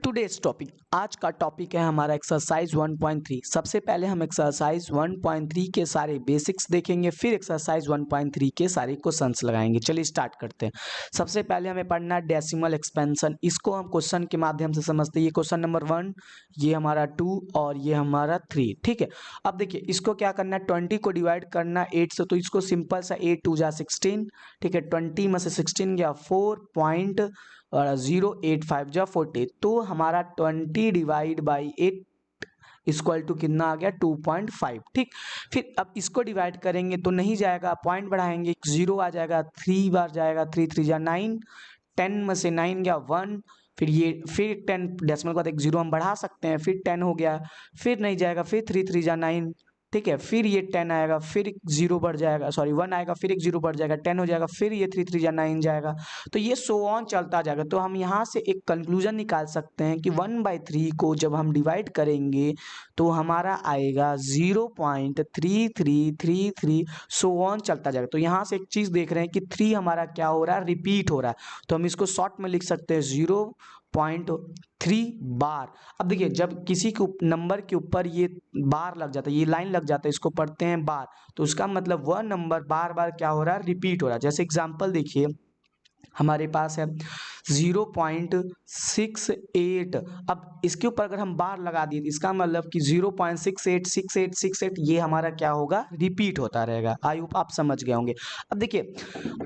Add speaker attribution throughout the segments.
Speaker 1: Today's topic, आज का topic है हमारा एक्सरसाइज 1.3। सबसे पहले हम एक्सरसाइज 1.3 के सारे बेसिक्स देखेंगे, फिर एक्सरसाइज 1.3 के सारे क्वेश्चंस लगाएंगे। चलिए स्टार्ट करते हैं। सबसे पहले हमें पढ़ना है डेसिमल एक्सपेंशन। इसको हम क्वेश्चन के माध्यम से समझते हैं। ये क्वेश्चन नंबर 1, ये हमारा 2 और ये हमारा 3। ठीक है, अब देखिए इसको क्या करना है, 20 को डिवाइड करना है 8 से, तो इसको सिंपल सा 8 2 जा 16। ठीक है, 20 में से 16 गया 4.085 जा 40, तो हमारा 20 डिवाइड बाई 8 इक्वल टू कितना आ गया 2.5। ठीक, फिर अब इसको डिवाइड करेंगे तो नहीं जाएगा, पॉइंट बढ़ाएंगे 0 आ जाएगा, 3 बार जाएगा, 3 3 जा 9, 10 में से 9 गया 1, फिर 10 डेसिमल के बाद एक 0 हम बढ़ा सकते हैं, फिर 10 हो गया, फिर नहीं जाएगा, फिर 3 3 जा 9। ठीक है, फिर ये 10 आएगा, फिर 0 बढ़ जाएगा, सॉरी 1 आएगा, फिर एक 0 बढ़ जाएगा, 10 हो जाएगा, फिर ये 3 3 जा 9 जाएगा, तो ये सो ऑन चलता जाएगा। तो हम यहाँ से एक कंक्लूजन निकाल सकते हैं कि 1/3 को जब हम डिवाइड करेंगे तो हमारा आएगा 0.3333, सो ऑन चलता जाएगा। तो यहाँ से एक चीज़ देख रहे हैं कि 3 हमारा क्या हो रहा है, रिपीट हो रहा है, तो हम इसको शॉर्ट में लिख सकते हैं 0.3 बार। अब देखिए जब किसी के नंबर के ऊपर ये बार लग जाता है, ये लाइन लग जाता है, इसको पढ़ते हैं बार, तो उसका मतलब वह नंबर बार बार क्या हो रहा है, रिपीट हो रहा है। जैसे एग्जांपल देखिए हमारे पास है 0.68। अब इसके ऊपर अगर हम बार लगा दिए, इसका मतलब कि 0.686868 ये हमारा क्या होगा, रिपीट होता रहेगा। आई होप आप समझ गए होंगे। अब देखिए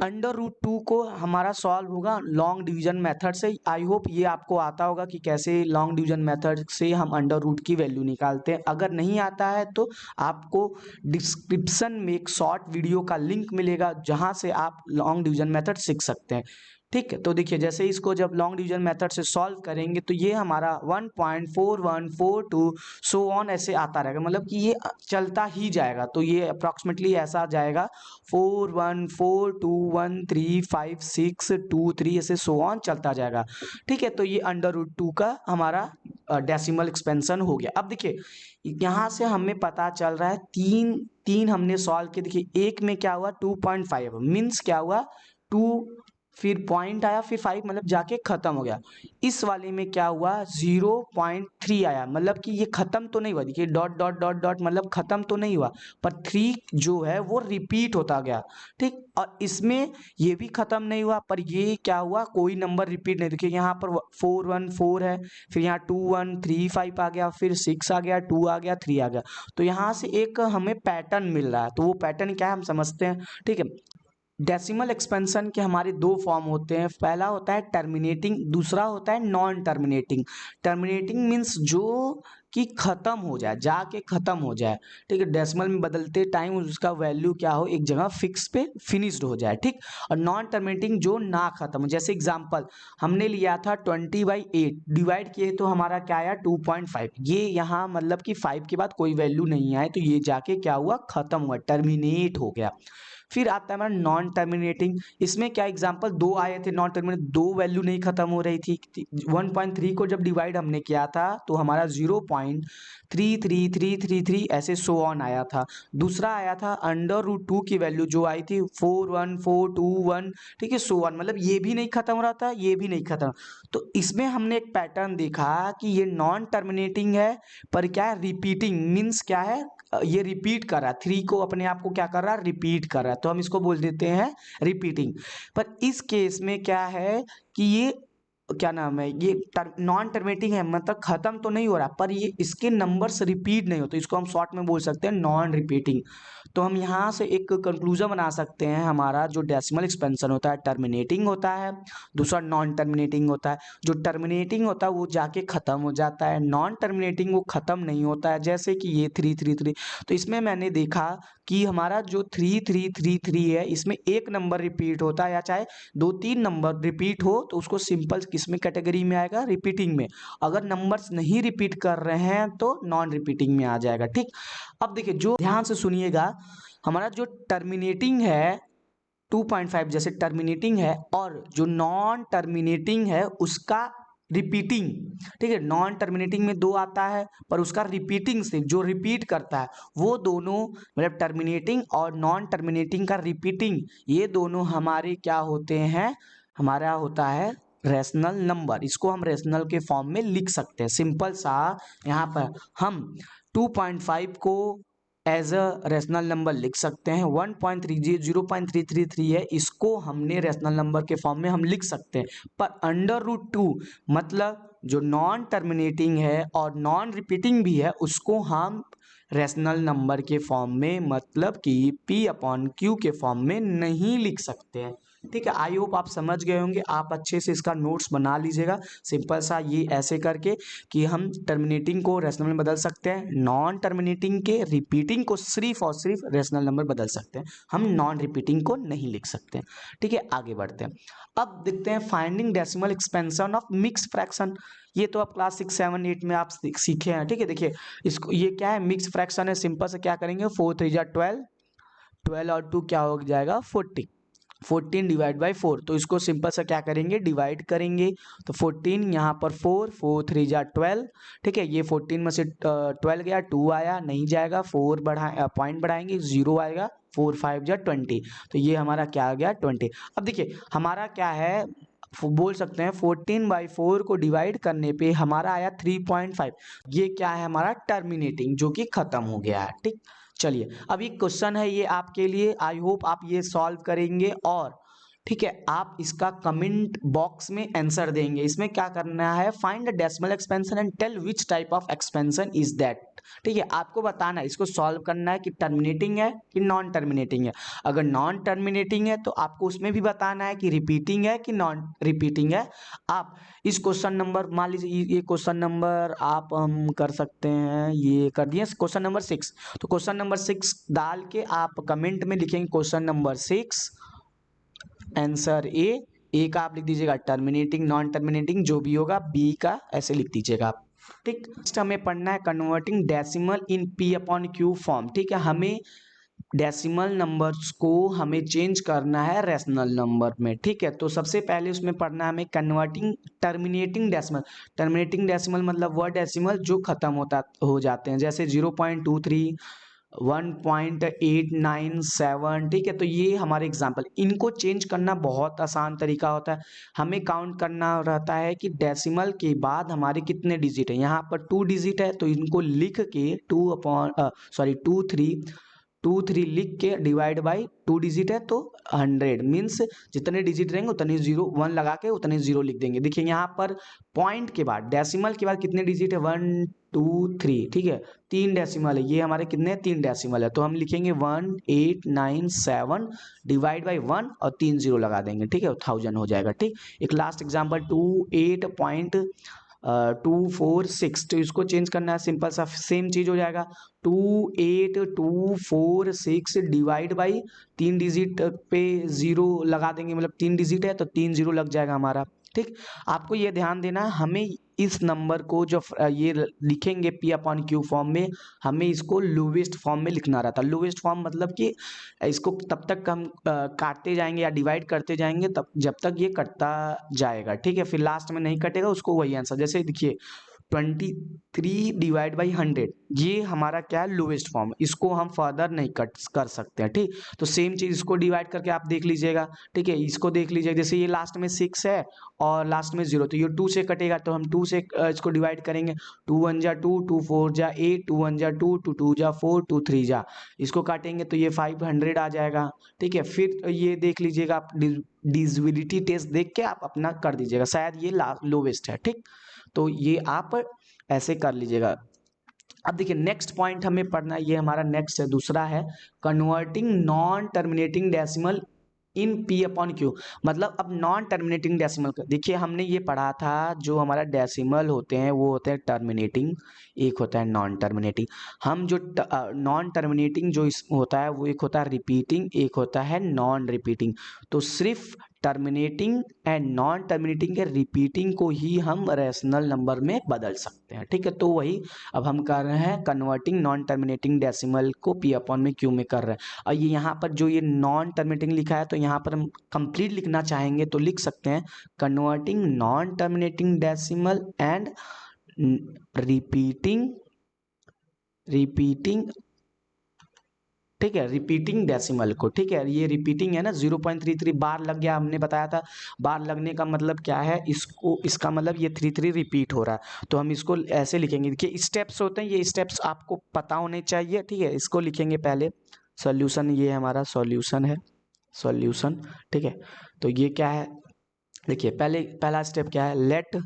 Speaker 1: √2 को हमारा सॉल्व होगा लॉन्ग डिवीजन मेथड से। आई होप ये आपको आता होगा कि कैसे लॉन्ग डिवीजन मेथड से हम √ की वैल्यू निकालते हैं। अगर नहीं आता है तो आपको डिस्क्रिप्शन में एक शॉर्ट वीडियो का लिंक मिलेगा जहां से आप लॉन्ग डिवीजन मेथड सीख सकते हैं। ठीक है, तो देखिए जैसे इसको जब लॉन्ग डिवीजन मेथड से सॉल्व करेंगे तो ये हमारा 1.4142 सो ऑन ऐसे आता रहेगा, मतलब कि ये चलता ही जाएगा। तो ये अप्रॉक्सीमेटली ऐसा जाएगा 4142135623 ऐसे सो ऑन चलता जाएगा। ठीक है, तो ये √2 का हमारा डेसिमल एक्सपेंशन हो गया। अब देखिए यहाँ से हमें पता चल रहा है तीन तीन हमने सॉल्व किया। देखिए एक में क्या हुआ 2.5 मीन्स क्या हुआ 2, फिर पॉइंट आया, फिर 5 मतलब जाके खत्म हो गया। इस वाले में क्या हुआ 0.3 आया, मतलब कि ये खत्म तो नहीं हुआ। देखिए डॉट डॉट डॉट डॉट मतलब खत्म तो नहीं हुआ, पर 3 जो है वो रिपीट होता गया। ठीक, और इसमें ये भी खत्म नहीं हुआ, पर ये क्या हुआ कोई नंबर रिपीट नहीं। देखिए यहाँ पर 414 है, फिर यहाँ 2135 आ गया, फिर 6 आ गया, 2 आ गया, 3 आ गया। तो यहाँ से एक हमें पैटर्न मिल रहा है, तो वो पैटर्न क्या है हम समझते हैं। ठीक है, डेसिमल एक्सपेंशन के हमारे दो फॉर्म होते हैं, पहला होता है टर्मिनेटिंग, दूसरा होता है नॉन टर्मिनेटिंग। टर्मिनेटिंग मीन्स जो कि खत्म हो जाए, जाके खत्म हो जाए। ठीक है, डेसिमल में बदलते टाइम उसका वैल्यू क्या हो, एक जगह फिक्स पे फिनिश्ड हो जाए। ठीक, और नॉन टर्मिनेटिंग जो ना खत्म हो। जैसे एग्जांपल हमने लिया था 20/8 डिवाइड किए तो हमारा क्या आया 2.5, ये यहाँ मतलब कि 5 के बाद कोई वैल्यू नहीं आए, तो ये जाके क्या हुआ खत्म हुआ, टर्मिनेट हो गया। फिर आता है हमारा नॉन टर्मिनेटिंग। इसमें क्या एग्जांपल दो आए थे नॉन टर्मिनेट, दो वैल्यू नहीं खत्म हो रही थी। 1.3 को जब डिवाइड हमने किया था तो हमारा 0.33333 ऐसे सो ऑन आया था। दूसरा आया था √2 की वैल्यू जो आई थी 41421। ठीक है, सो ऑन मतलब ये भी नहीं खत्म हो रहा था, ये भी नहीं खत्म। तो इसमें हमने एक पैटर्न देखा कि ये नॉन टर्मिनेटिंग है, पर क्या है रिपीटिंग, मीन्स क्या है ये रिपीट कर रहा है, 3 को अपने आप को क्या कर रहा है रिपीट कर रहा है, तो हम इसको बोल देते हैं रिपीटिंग। पर इस केस में क्या है कि ये क्या नाम है, ये नॉन टर्मिनेटिंग है, मतलब खत्म तो नहीं हो रहा, पर ये इसके नंबर्स रिपीट नहीं होते, इसको हम शॉर्ट में बोल सकते हैं नॉन रिपीटिंग। तो हम यहाँ से एक कंक्लूजन बना सकते हैं, हमारा जो डेसिमल एक्सपेंशन होता है टर्मिनेटिंग होता है, दूसरा नॉन टर्मिनेटिंग होता है। जो टर्मिनेटिंग होता है वो जाके खत्म हो जाता है, नॉन टर्मिनेटिंग वो खत्म नहीं होता है, जैसे कि ये 333। तो इसमें मैंने देखा कि हमारा जो 3333 है इसमें एक नंबर रिपीट होता है, या चाहे 2-3 नंबर रिपीट हो तो उसको सिंपल किसमें कैटेगरी में आएगा, रिपीटिंग में। अगर नंबर्स नहीं रिपीट कर रहे हैं तो नॉन रिपीटिंग में आ जाएगा। ठीक, अब देखिए जो ध्यान से सुनिएगा, हमारा जो टर्मिनेटिंग है 2.5 जैसे टर्मिनेटिंग है, और जो नॉन टर्मिनेटिंग है उसका रिपीटिंग, ठीक है, नॉन टर्मिनेटिंग में 2 आता है, पर उसका रिपीटिंग से जो रिपीट करता है वो दोनों, मतलब टर्मिनेटिंग और नॉन टर्मिनेटिंग का रिपीटिंग, ये दोनों हमारे क्या होते हैं, हमारा होता है रेशनल नंबर। इसको हम रेशनल के फॉर्म में लिख सकते हैं। सिंपल सा यहाँ पर हम 2.5 को एज अ रेशनल नंबर लिख सकते हैं। 1.30 0.333 है, इसको हमने रेशनल नंबर के फॉर्म में हम लिख सकते हैं। पर √2 मतलब जो नॉन टर्मिनेटिंग है और नॉन रिपीटिंग भी है, उसको हम रेशनल नंबर के फॉर्म में, मतलब कि P/Q के फॉर्म में नहीं लिख सकते हैं। ठीक है, आई होप आप समझ गए होंगे। आप अच्छे से इसका नोट्स बना लीजिएगा, सिंपल सा ये ऐसे करके कि हम टर्मिनेटिंग को रेशनल में बदल सकते हैं, नॉन टर्मिनेटिंग के रिपीटिंग को सिर्फ और सिर्फ रेशनल नंबर बदल सकते हैं, हम नॉन रिपीटिंग को नहीं लिख सकते। ठीक है, आगे बढ़ते हैं। अब देखते हैं finding decimal expansion of mix fraction. ये तो आप क्लास 6, 7, 8 में आप सीखे हैं। ठीक है, देखिए इसको, ये क्या है, मिक्स फ्रैक्शन है। सिंपल से क्या करेंगे, 4 3 जा 12, 12 और 2 क्या हो जाएगा 40, 14 डिवाइड बाई 4। तो इसको सिंपल सा क्या करेंगे, डिवाइड करेंगे। तो 14 यहाँ पर 4, 4 3 जा 12। ठीक है, ये 14 में से 12 गया, 2 आया, नहीं जाएगा, 4 पॉइंट बढ़ाएंगे, 0 आएगा, 4 5 जा 20। तो ये हमारा क्या आ गया 20। अब देखिए हमारा क्या है, बोल सकते हैं 14/4 को डिवाइड करने पे हमारा आया 3.5। ये क्या है, हमारा टर्मिनेटिंग, जो कि खत्म हो गया है। ठीक, चलिए अब ये क्वेश्चन है, ये आपके लिए, आई होप आप ये सॉल्व करेंगे और ठीक है आप इसका कमेंट बॉक्स में आंसर देंगे। इसमें क्या करना है, find the decimal expansion and tell which type of expansion is that. ठीक है, आपको बताना है, इसको सॉल्व करना है कि टर्मिनेटिंग है कि नॉन टर्मिनेटिंग है। अगर नॉन टर्मिनेटिंग है तो आपको उसमें भी बताना है कि रिपीटिंग है कि नॉन रिपीटिंग है। आप इस क्वेश्चन नंबर, मान लीजिए ये क्वेश्चन नंबर आप हम कर सकते हैं, ये कर दिए क्वेश्चन नंबर 6। तो क्वेश्चन नंबर 6 डाल के आप कमेंट में लिखेंगे क्वेश्चन नंबर 6 आंसर ए का आप लिख दीजिएगा, टर्मिनेटिंग नॉन टर्मिनेटिंग जो भी होगा बी का ऐसे लिख दीजिएगा आप। ठीक, नेक्स्ट हमें पढ़ना है converting decimal in P/Q form. ठीक है, हमें डेसिमल नंबर्स को हमें चेंज करना है रेशनल नंबर में। ठीक है, तो सबसे पहले उसमें पढ़ना है हमें converting terminating decimal. Terminating decimal मतलब वह डेसिमल जो खत्म हो जाते हैं, जैसे 0.23, 1.897। ठीक है, तो ये हमारे एग्जाम्पल, इनको चेंज करना बहुत आसान तरीका होता है। हमें काउंट करना रहता है कि डेसिमल के बाद हमारे कितने डिजिट है। यहाँ पर 2 डिजिट है, तो इनको लिख के 2 3 लिख के डिवाइड बाई 2 डिजिट है तो 100 मीन्स जितने डिजिट रहेंगे उतने 0, 1 लगा के उतने 0 लिख देंगे। देखिए यहाँ पर पॉइंट के बाद, डेसिमल के बाद कितने डिजिट है, 1 2 3। ठीक है, 3 डेसिमल है, ये हमारे कितने 3 डेसिमल है, तो हम लिखेंगे 1897 डिवाइड बाई 1 और 3 0 लगा देंगे। ठीक है, 1000 हो जाएगा। ठीक, एक लास्ट एग्जाम्पल 28.246। तो इसको चेंज करना है, सिंपल सा सेम चीज हो जाएगा, 28246 डिवाइड बाई 3 डिजिट पे 0 लगा देंगे, मतलब 3 डिजिट है तो 3 0 लग जाएगा हमारा। ठीक, आपको ये ध्यान देना है, हमें इस नंबर को जो ये लिखेंगे P/Q फॉर्म में, हमें इसको लोवेस्ट फॉर्म में लिखना रहता है। लोवेस्ट फॉर्म मतलब कि इसको तब तक हम काटते जाएंगे या डिवाइड करते जाएंगे तब जब तक ये कटता जाएगा। ठीक है, फिर लास्ट में नहीं कटेगा, उसको वही आंसर, जैसे देखिए 23 डिवाइड बाई 100, ये हमारा क्या है लोवेस्ट फॉर्म, इसको हम फर्दर नहीं कट कर सकते हैं। ठीक, तो सेम चीज इसको डिवाइड करके आप देख लीजिएगा। ठीक है, इसको देख लीजिएगा, जैसे ये लास्ट में 6 है और लास्ट में 0, तो ये 2 से कटेगा, तो हम 2 से इसको डिवाइड करेंगे, 2 1 जा 2, 2 4 जा 8, 2 1 जा 2, 2 2 जा 4, 2 3 जा, इसको काटेंगे तो ये 500 आ जाएगा। ठीक है, फिर ये देख लीजिएगा आप, डिविजिबिलिटी टेस्ट देख के आप अपना कर दीजिएगा, शायद ये लोवेस्ट है। ठीक, तो ये आप ऐसे कर लीजिएगा। अब देखिए नेक्स्ट पॉइंट हमें पढ़ना है, ये हमारा नेक्स्ट है, दूसरा है converting non terminating decimal in P/Q। मतलब अब नॉन टर्मिनेटिंग डेसिमल का देखिए, हमने ये पढ़ा था, जो हमारा डेसिमल होते हैं वो होते हैं टर्मिनेटिंग, एक होता है नॉन टर्मिनेटिंग। हम जो नॉन टर्मिनेटिंग जो होता है वो एक होता है रिपीटिंग, एक होता है नॉन रिपीटिंग। तो सिर्फ टर्मिनेटिंग एंड नॉन टर्मिनेटिंग के रिपीटिंग को ही हम रैशनल नंबर में बदल सकते हैं। ठीक है, तो वही अब हम कर रहे हैं, कन्वर्टिंग नॉन टर्मिनेटिंग डेसिमल को पी अपॉन में क्यू में कर रहे हैं। और ये यहाँ पर जो ये नॉन टर्मिनेटिंग लिखा है, तो यहाँ पर हम कंप्लीट लिखना चाहेंगे तो लिख सकते हैं converting non terminating decimal and repeating ठीक है, रिपीटिंग डेसिमल को। ठीक है, ये रिपीटिंग है ना, 0.33 बार लग गया, हमने बताया था बार लगने का मतलब क्या है, इसको इसका मतलब ये 33 रिपीट हो रहा है, तो हम इसको ऐसे लिखेंगे। देखिए स्टेप्स होते हैं, ये स्टेप्स आपको पता होने चाहिए। ठीक है, इसको लिखेंगे पहले सॉल्यूशन, ये हमारा सॉल्यूशन है, सॉल्यूशन। ठीक है, तो ये क्या है, देखिए पहला स्टेप क्या है, लेट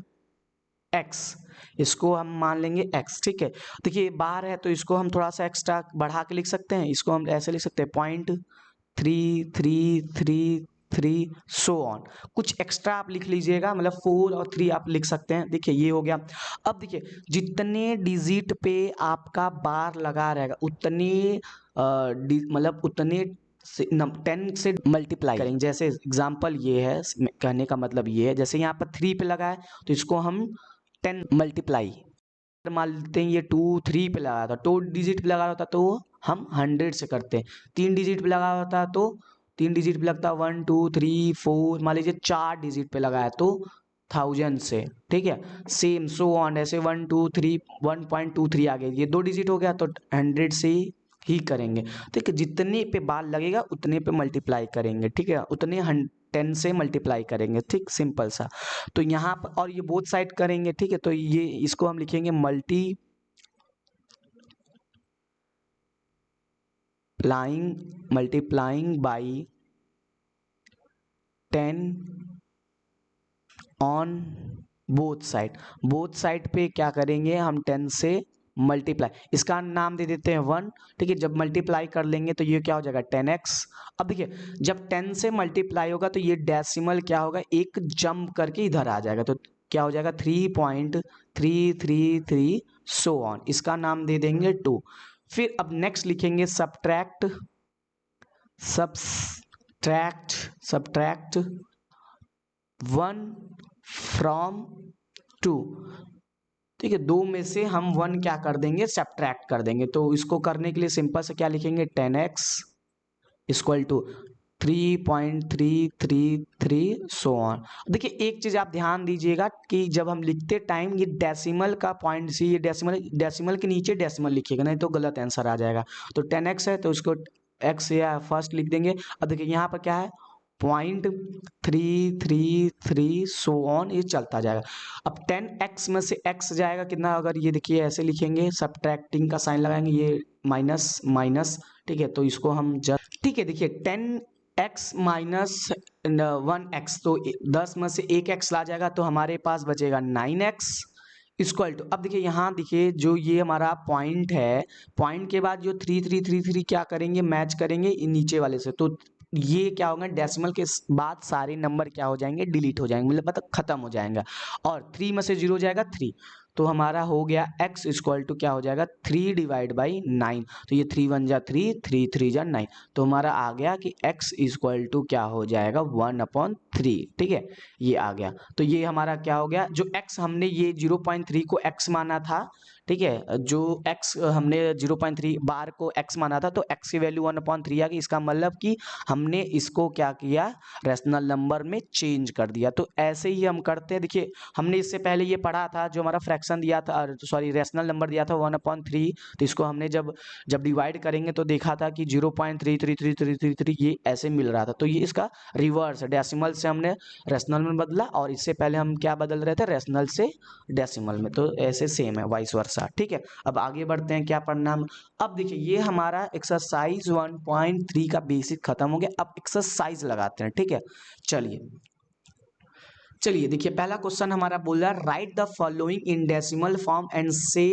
Speaker 1: एक्स, इसको हम मान लेंगे एक्स। ठीक है, देखिए बार है तो इसको हम थोड़ा सा एक्स्ट्रा बढ़ा के लिख सकते हैं, इसको हम ऐसे लिख सकते हैं 0.3333 सो ऑन, कुछ एक्स्ट्रा आप लिख लीजिएगा, मतलब 4 और 3 आप लिख सकते हैं। देखिए ये हो गया। अब देखिए जितने डिजिट पे आपका बार लगा रहेगा उतने मतलब उतने से 10 से मल्टीप्लाई करेंगे। जैसे एग्जांपल ये है, कहने का मतलब ये है, जैसे यहाँ पर 3 पे लगा है तो इसको हम 10 मल्टीप्लाई मान लेते हैं, ये 2 3 पे लगा था, 2 डिजिट पे लगा होता तो हम 100 से करते हैं, 3 डिजिट पे लगा होता तो 3 डिजिट पे लगता 1 2 3 4, मान लीजिए 4 डिजिट पे लगा है तो 1000 से। ठीक है, सेम सो ऑन, ऐसे 1 2 3 1.23 आ गए, ये 2 डिजिट हो गया तो 100 से ही करेंगे। ठीक है, जितने पे बार लगेगा उतने पे मल्टीप्लाई करेंगे। ठीक है, उतने 10 से मल्टीप्लाई करेंगे। ठीक, सिंपल सा। तो यहाँ पर और ये बोथ साइड करेंगे। ठीक है, तो ये इसको हम लिखेंगे multiplying by 10 on both side पे क्या करेंगे हम 10 से मल्टीप्लाई, इसका नाम दे देते हैं 1। ठीक है, जब मल्टीप्लाई कर लेंगे तो ये क्या हो जाएगा 10x। अब देखिए जब 10 से मल्टीप्लाई होगा तो ये डेसिमल क्या होगा, एक जंप करके इधर आ जाएगा, तो क्या हो जाएगा 3.333 सो ऑन, इसका नाम दे देंगे 2। फिर अब नेक्स्ट लिखेंगे सब्ट्रैक्ट 1 फ्रॉम 2। ठीक है, 2 में से हम 1 क्या कर देंगे, सब्ट्रैक्ट कर देंगे। तो इसको करने के लिए सिंपल से क्या लिखेंगे 10x equal to 3.333 so on. देखिए एक चीज आप ध्यान दीजिएगा कि जब हम लिखते टाइम ये डेसिमल का पॉइंट से, ये डेसिमल के नीचे डेसिमल लिखिएगा, नहीं तो गलत आंसर आ जाएगा। तो 10x है तो इसको x या फर्स्ट लिख देंगे। अब देखिए यहाँ पर क्या है 0.333 सो ऑन, ये चलता जाएगा। अब 10x में से x जाएगा कितना, अगर ये देखिए ऐसे लिखेंगे, सब्ट्रैक्टिंग का साइन लगाएंगे, ये माइनस माइनस। ठीक है, तो इसको हम ठीक है, देखिए 10x माइनस 1x, तो 10 में से 1x ला जाएगा तो हमारे पास बचेगा 9x इक्वल टू। अब देखिए यहाँ देखिए जो ये हमारा पॉइंट है, पॉइंट के बाद जो 3333 क्या करेंगे, मैच करेंगे नीचे वाले से, तो ये क्या होगा, डेसिमल के बाद सारे नंबर क्या हो जाएंगे, डिलीट हो जाएंगे, मतलब खत्म हो जाएगा। और 3 में से 0 जाएगा 3, तो हमारा हो गया x इक्वल टू क्या हो जाएगा 3 डिवाइड बाई 9। तो ये 3 1 जा 3, 3 3 जा 9, तो हमारा आ गया कि x इक्वल टू क्या हो जाएगा 1/3। ठीक है, ये आ गया। तो ये हमारा क्या हो गया, जो x हमने ये 0.3 को x माना था, ठीक है, जो x हमने 0.3 बार को x माना था, तो x की वैल्यू 1/3 आ गई। इसका मतलब कि हमने इसको क्या किया, रैशनल नंबर में चेंज कर दिया। तो ऐसे ही हम करते हैं। देखिए हमने इससे पहले ये पढ़ा था, जो हमारा फ्रैक्शन दिया था, सॉरी रैशनल नंबर दिया था 1/3, तो इसको हमने जब डिवाइड करेंगे तो देखा था कि 0.33333 ये ऐसे मिल रहा था। तो ये इसका रिवर्स, डेसिमल से हमने रैशनल में बदला, और इससे पहले हम क्या बदल रहे थे, रैशनल से डेसिमल में। तो ऐसे सेम है, वाइस वर्सा। ठीक है, अब आगे बढ़ते हैं, क्या पढ़ना हम। अब देखिए ये हमारा एक्सरसाइज 1.3 का बेसिक खत्म हो गया। अब एक्सरसाइज लगाते हैं। ठीक है, चलिए देखिए पहला क्वेश्चन हमारा बोल रहा है write the following in decimal form and say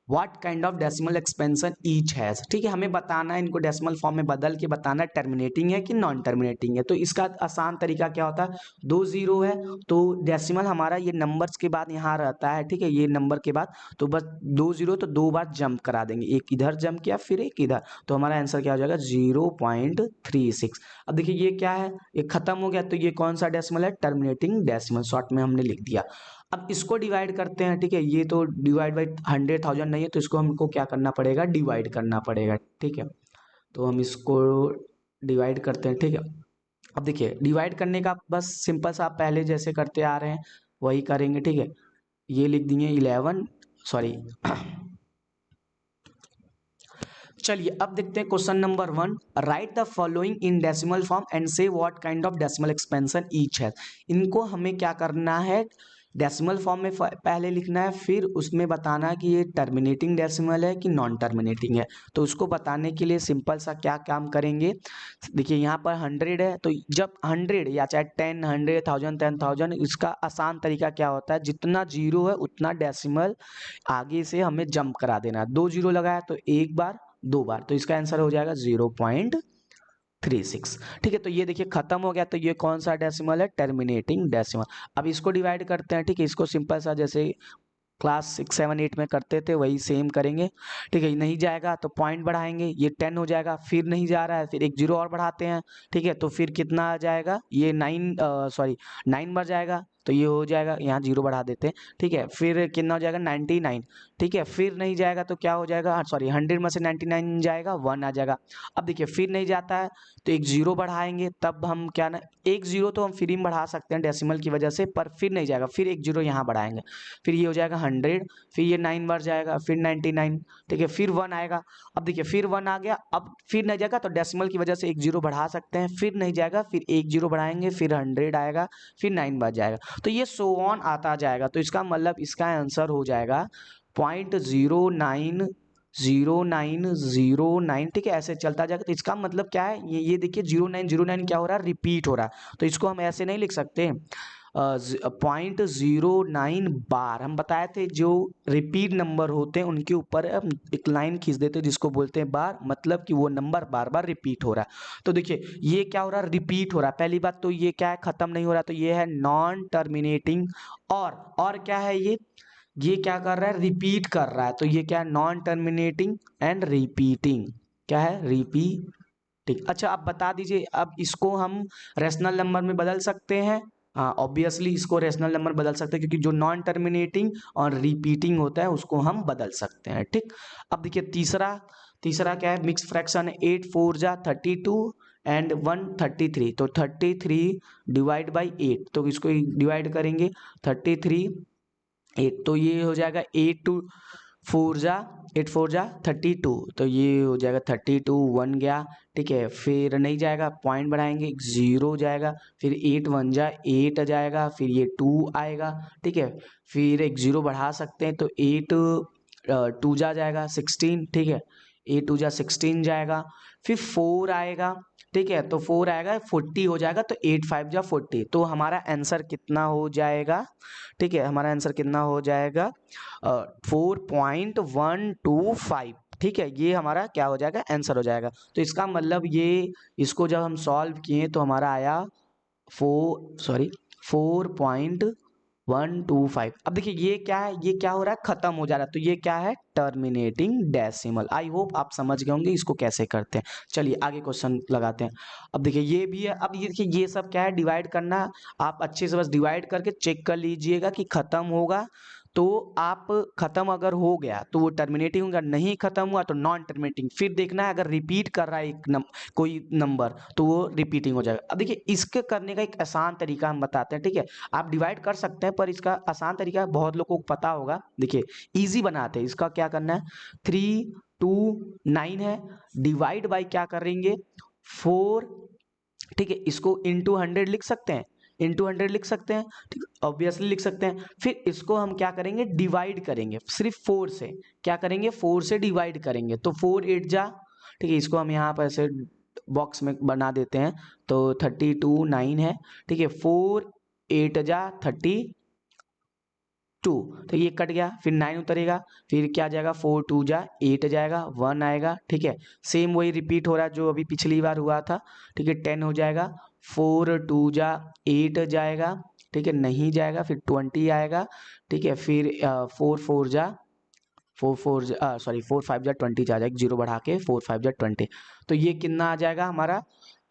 Speaker 1: what kind of decimal expansion each has. ठीक है, हमें बताना है, इनको डेसिमल फॉर्म में बदल के बताना है टर्मिनेटिंग है कि नॉन टर्मिनेटिंग है। तो इसका आसान तरीका क्या होता है, 2 जीरो है तो डेसिमल हमारा ये नंबर्स के बाद यहाँ रहता है। ठीक है, ये नंबर के बाद तो बस 2 जीरो, तो 2 बार जंप करा देंगे, एक इधर जंप किया फिर एक इधर, तो हमारा आंसर क्या हो जाएगा 0.36। अब देखिए ये क्या है, ये खत्म हो गया, तो ये कौन सा डेसिमल है, टर्मिनेटिंग डेसिमल, शॉर्ट में हमने लिख दिया। अब इसको डिवाइड करते हैं। ठीक है, ये तो डिवाइड बाई 100,000 नहीं है, तो इसको हमको क्या करना पड़ेगा, डिवाइड करना पड़ेगा। ठीक है, तो हम इसको डिवाइड करते हैं। ठीक है, अब देखिए डिवाइड करने का बस सिंपल सा आप पहले जैसे करते आ रहे हैं वही करेंगे। ठीक है, ये लिख दिए 11, सॉरी चलिए अब देखते हैं question number 1, write the following in decimal form and say what kind of decimal expansion each है। इनको हमें क्या करना है, डेसिमल फॉर्म में पहले लिखना है, फिर उसमें बताना है कि ये टर्मिनेटिंग डेसिमल है कि नॉन टर्मिनेटिंग है। तो उसको बताने के लिए सिंपल सा क्या काम करेंगे, देखिए यहाँ पर 100 है, तो जब 100 या चाहे 10, 100, 1000, 10,000, इसका आसान तरीका क्या होता है, जितना जीरो है उतना डेसिमल आगे से हमें जंप करा देना है। 2 जीरो लगाया तो एक बार, 2 बार, तो इसका आंसर हो जाएगा 0.36। ठीक है, तो ये देखिए खत्म हो गया, तो ये कौन सा डेसिमल है, टर्मिनेटिंग डेसिमल। अब इसको डिवाइड करते हैं। ठीक है, इसको सिंपल सा जैसे क्लास 6, 7, 8 में करते थे वही सेम करेंगे। ठीक है, नहीं जाएगा तो पॉइंट बढ़ाएंगे, ये 10 हो जाएगा, फिर नहीं जा रहा है, फिर एक जीरो और बढ़ाते हैं। ठीक है, तो फिर कितना आ जाएगा, ये 9 बढ़ जाएगा, तो ये हो जाएगा, यहाँ जीरो बढ़ा देते हैं। ठीक है, फिर कितना हो जाएगा 99। ठीक है, फिर नहीं जाएगा तो क्या हो जाएगा, सॉरी 100 में से 99 जाएगा, 1 आ जाएगा। अब देखिए फिर नहीं जाता है तो एक जीरो बढ़ाएंगे, तब हम क्या ना, एक जीरो तो हम फ्री में बढ़ा सकते हैं डेसिमल की वजह से, पर फिर नहीं जाएगा, फिर एक जीरो यहाँ बढ़ाएंगे, फिर ये हो जाएगा 100, फिर ये 9 बढ़ जाएगा, फिर 99। ठीक है, फिर 1 आएगा। अब देखिए फिर 1 आ गया, अब फिर नहीं जाएगा तो डेसिमल की वजह से एक जीरो बढ़ा सकते हैं, फिर नहीं जाएगा, फिर एक जीरो बढ़ाएंगे, फिर 100 आएगा, फिर 9 बढ़ जाएगा, तो ये सो ऑन आता जाएगा। तो इसका मतलब इसका आंसर हो जाएगा 0.0909। ठीक है, ऐसे चलता जाएगा, तो इसका मतलब क्या है, ये देखिए 0909 क्या हो रहा है, रिपीट हो रहा है, तो इसको हम ऐसे नहीं लिख सकते, 0.09 बार। हम बताए थे जो रिपीट नंबर होते हैं उनके ऊपर हम एक लाइन खींच देते हैं जिसको बोलते हैं बार, मतलब कि वो नंबर बार बार रिपीट हो रहा है। तो देखिए ये क्या हो रहा है, रिपीट हो रहा है। पहली बात तो ये क्या है, खत्म नहीं हो रहा, तो ये है नॉन टर्मिनेटिंग। और क्या है, ये क्या कर रहा है, रिपीट कर रहा है, तो ये क्या है, नॉन टर्मिनेटिंग एंड रिपीटिंग। क्या है, रिपीटिंग। अच्छा आप बता दीजिए, अब इसको हम रेशनल नंबर में बदल सकते हैं। हाँ ऑब्वियसली इसको रेशनल नंबर बदल सकते हैं, क्योंकि जो नॉन टर्मिनेटिंग और रिपीटिंग होता है उसको हम बदल सकते हैं। ठीक, अब देखिए तीसरा क्या है, मिक्स फ्रैक्शन है, 8 4 जा 32 एंड 133, तो 33 डिवाइड बाई 8, तो इसको डिवाइड करेंगे 33 8, तो ये हो जाएगा 8 4 जा 32, तो ये हो जाएगा 32, 1 गया। ठीक है, फिर नहीं जाएगा, पॉइंट बढ़ाएंगे, 0 जाएगा, फिर 8 1 जा 8 जाएगा, फिर ये 2 आएगा। ठीक है, फिर एक 0 बढ़ा सकते हैं, तो 8 2 जा जाएगा 16। ठीक है, 8 2 जा 16 जाएगा, फिर 4 आएगा। ठीक है, तो 4 आएगा 40 हो जाएगा, तो 8 5 जा 40, तो हमारा आंसर कितना हो जाएगा। ठीक है, हमारा आंसर कितना हो जाएगा 4.125। ठीक है, ये हमारा क्या हो जाएगा, आंसर हो जाएगा। तो इसका मतलब ये, इसको जब हम सॉल्व किए तो हमारा आया 4.125। अब देखिए ये क्या है, ये क्या हो रहा है, खत्म हो जा रहा है, तो ये क्या है, टर्मिनेटिंग डेसिमल। आई होप आप समझ गए होंगे इसको कैसे करते हैं। चलिए आगे क्वेश्चन लगाते हैं। अब देखिए ये भी है, अब ये देखिए ये सब क्या है, डिवाइड करना। आप अच्छे से बस डिवाइड करके चेक कर लीजिएगा कि खत्म होगा तो आप, खत्म अगर हो गया तो वो टर्मिनेटिंग होगा, नहीं खत्म हुआ तो नॉन टर्मिनेटिंग। फिर देखना है अगर रिपीट कर रहा है कोई नंबर तो वो रिपीटिंग हो जाएगा। अब देखिए इसके करने का एक आसान तरीका हम बताते हैं। ठीक है, आप डिवाइड कर सकते हैं, पर इसका आसान तरीका बहुत लोगों को पता होगा। देखिए इजी बनाते हैं, इसका क्या करना है, 3 2 9 है, डिवाइड बाई क्या करेंगे 4। ठीक है, इसको इंटू 100 लिख सकते हैं, इंटू 100 लिख सकते हैं। ठीक, ऑब्वियसली लिख सकते हैं। फिर इसको हम क्या करेंगे, डिवाइड करेंगे सिर्फ 4 से, क्या करेंगे 4 से डिवाइड करेंगे, तो 4 8 जा। ठीक है, इसको हम यहाँ पर ऐसे बॉक्स में बना देते हैं, तो 32 9 है। ठीक है, 4 8 जा 32। तो ये कट गया, फिर 9 उतरेगा, फिर क्या जाएगा 4 2 जा 8 जाएगा, 1 आएगा, ठीक है। सेम वही रिपीट हो रहा है जो अभी पिछली बार हुआ था, ठीक है। 10 हो जाएगा, 4 2 जा 8 जाएगा, ठीक है, नहीं जाएगा, फिर 20 आएगा, ठीक है। फिर 4 5 जा 20 आ जाएगा, 0 बढ़ा के 4 5 जा 20। तो ये कितना आ जाएगा हमारा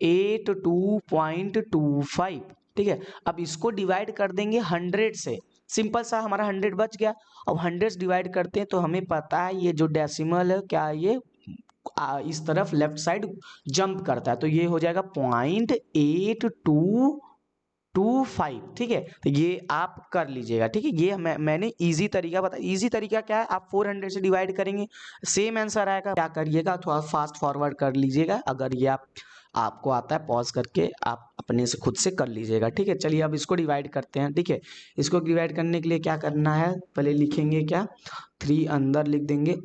Speaker 1: 82.25, ठीक है। अब इसको डिवाइड कर देंगे 100 से, सिंपल सा हमारा 100 बच गया। अब 100 से डिवाइड करते हैं तो हमें पता है ये जो डेसिमल है क्या ये इस तरफ लेफ्ट साइड जंप करता है, तो ये हो जाएगा 0.8225, ठीक है। तो ये आप कर लीजिएगा, ठीक है। ये मैंने इजी तरीका बता, इजी तरीका क्या है, आप 400 से डिवाइड करेंगे सेम आंसर आएगा। क्या करिएगा, थोड़ा फास्ट फॉरवर्ड कर लीजिएगा, अगर ये आपको आता है पॉज करके आप अपने से खुद से कर लीजिएगा, ठीक है। चलिए अब इसको डिवाइड करते हैं, ठीक है। इसको डिवाइड करने के लिए क्या करना है, पहले लिखेंगे क्या 3 अंदर लिख देंगे,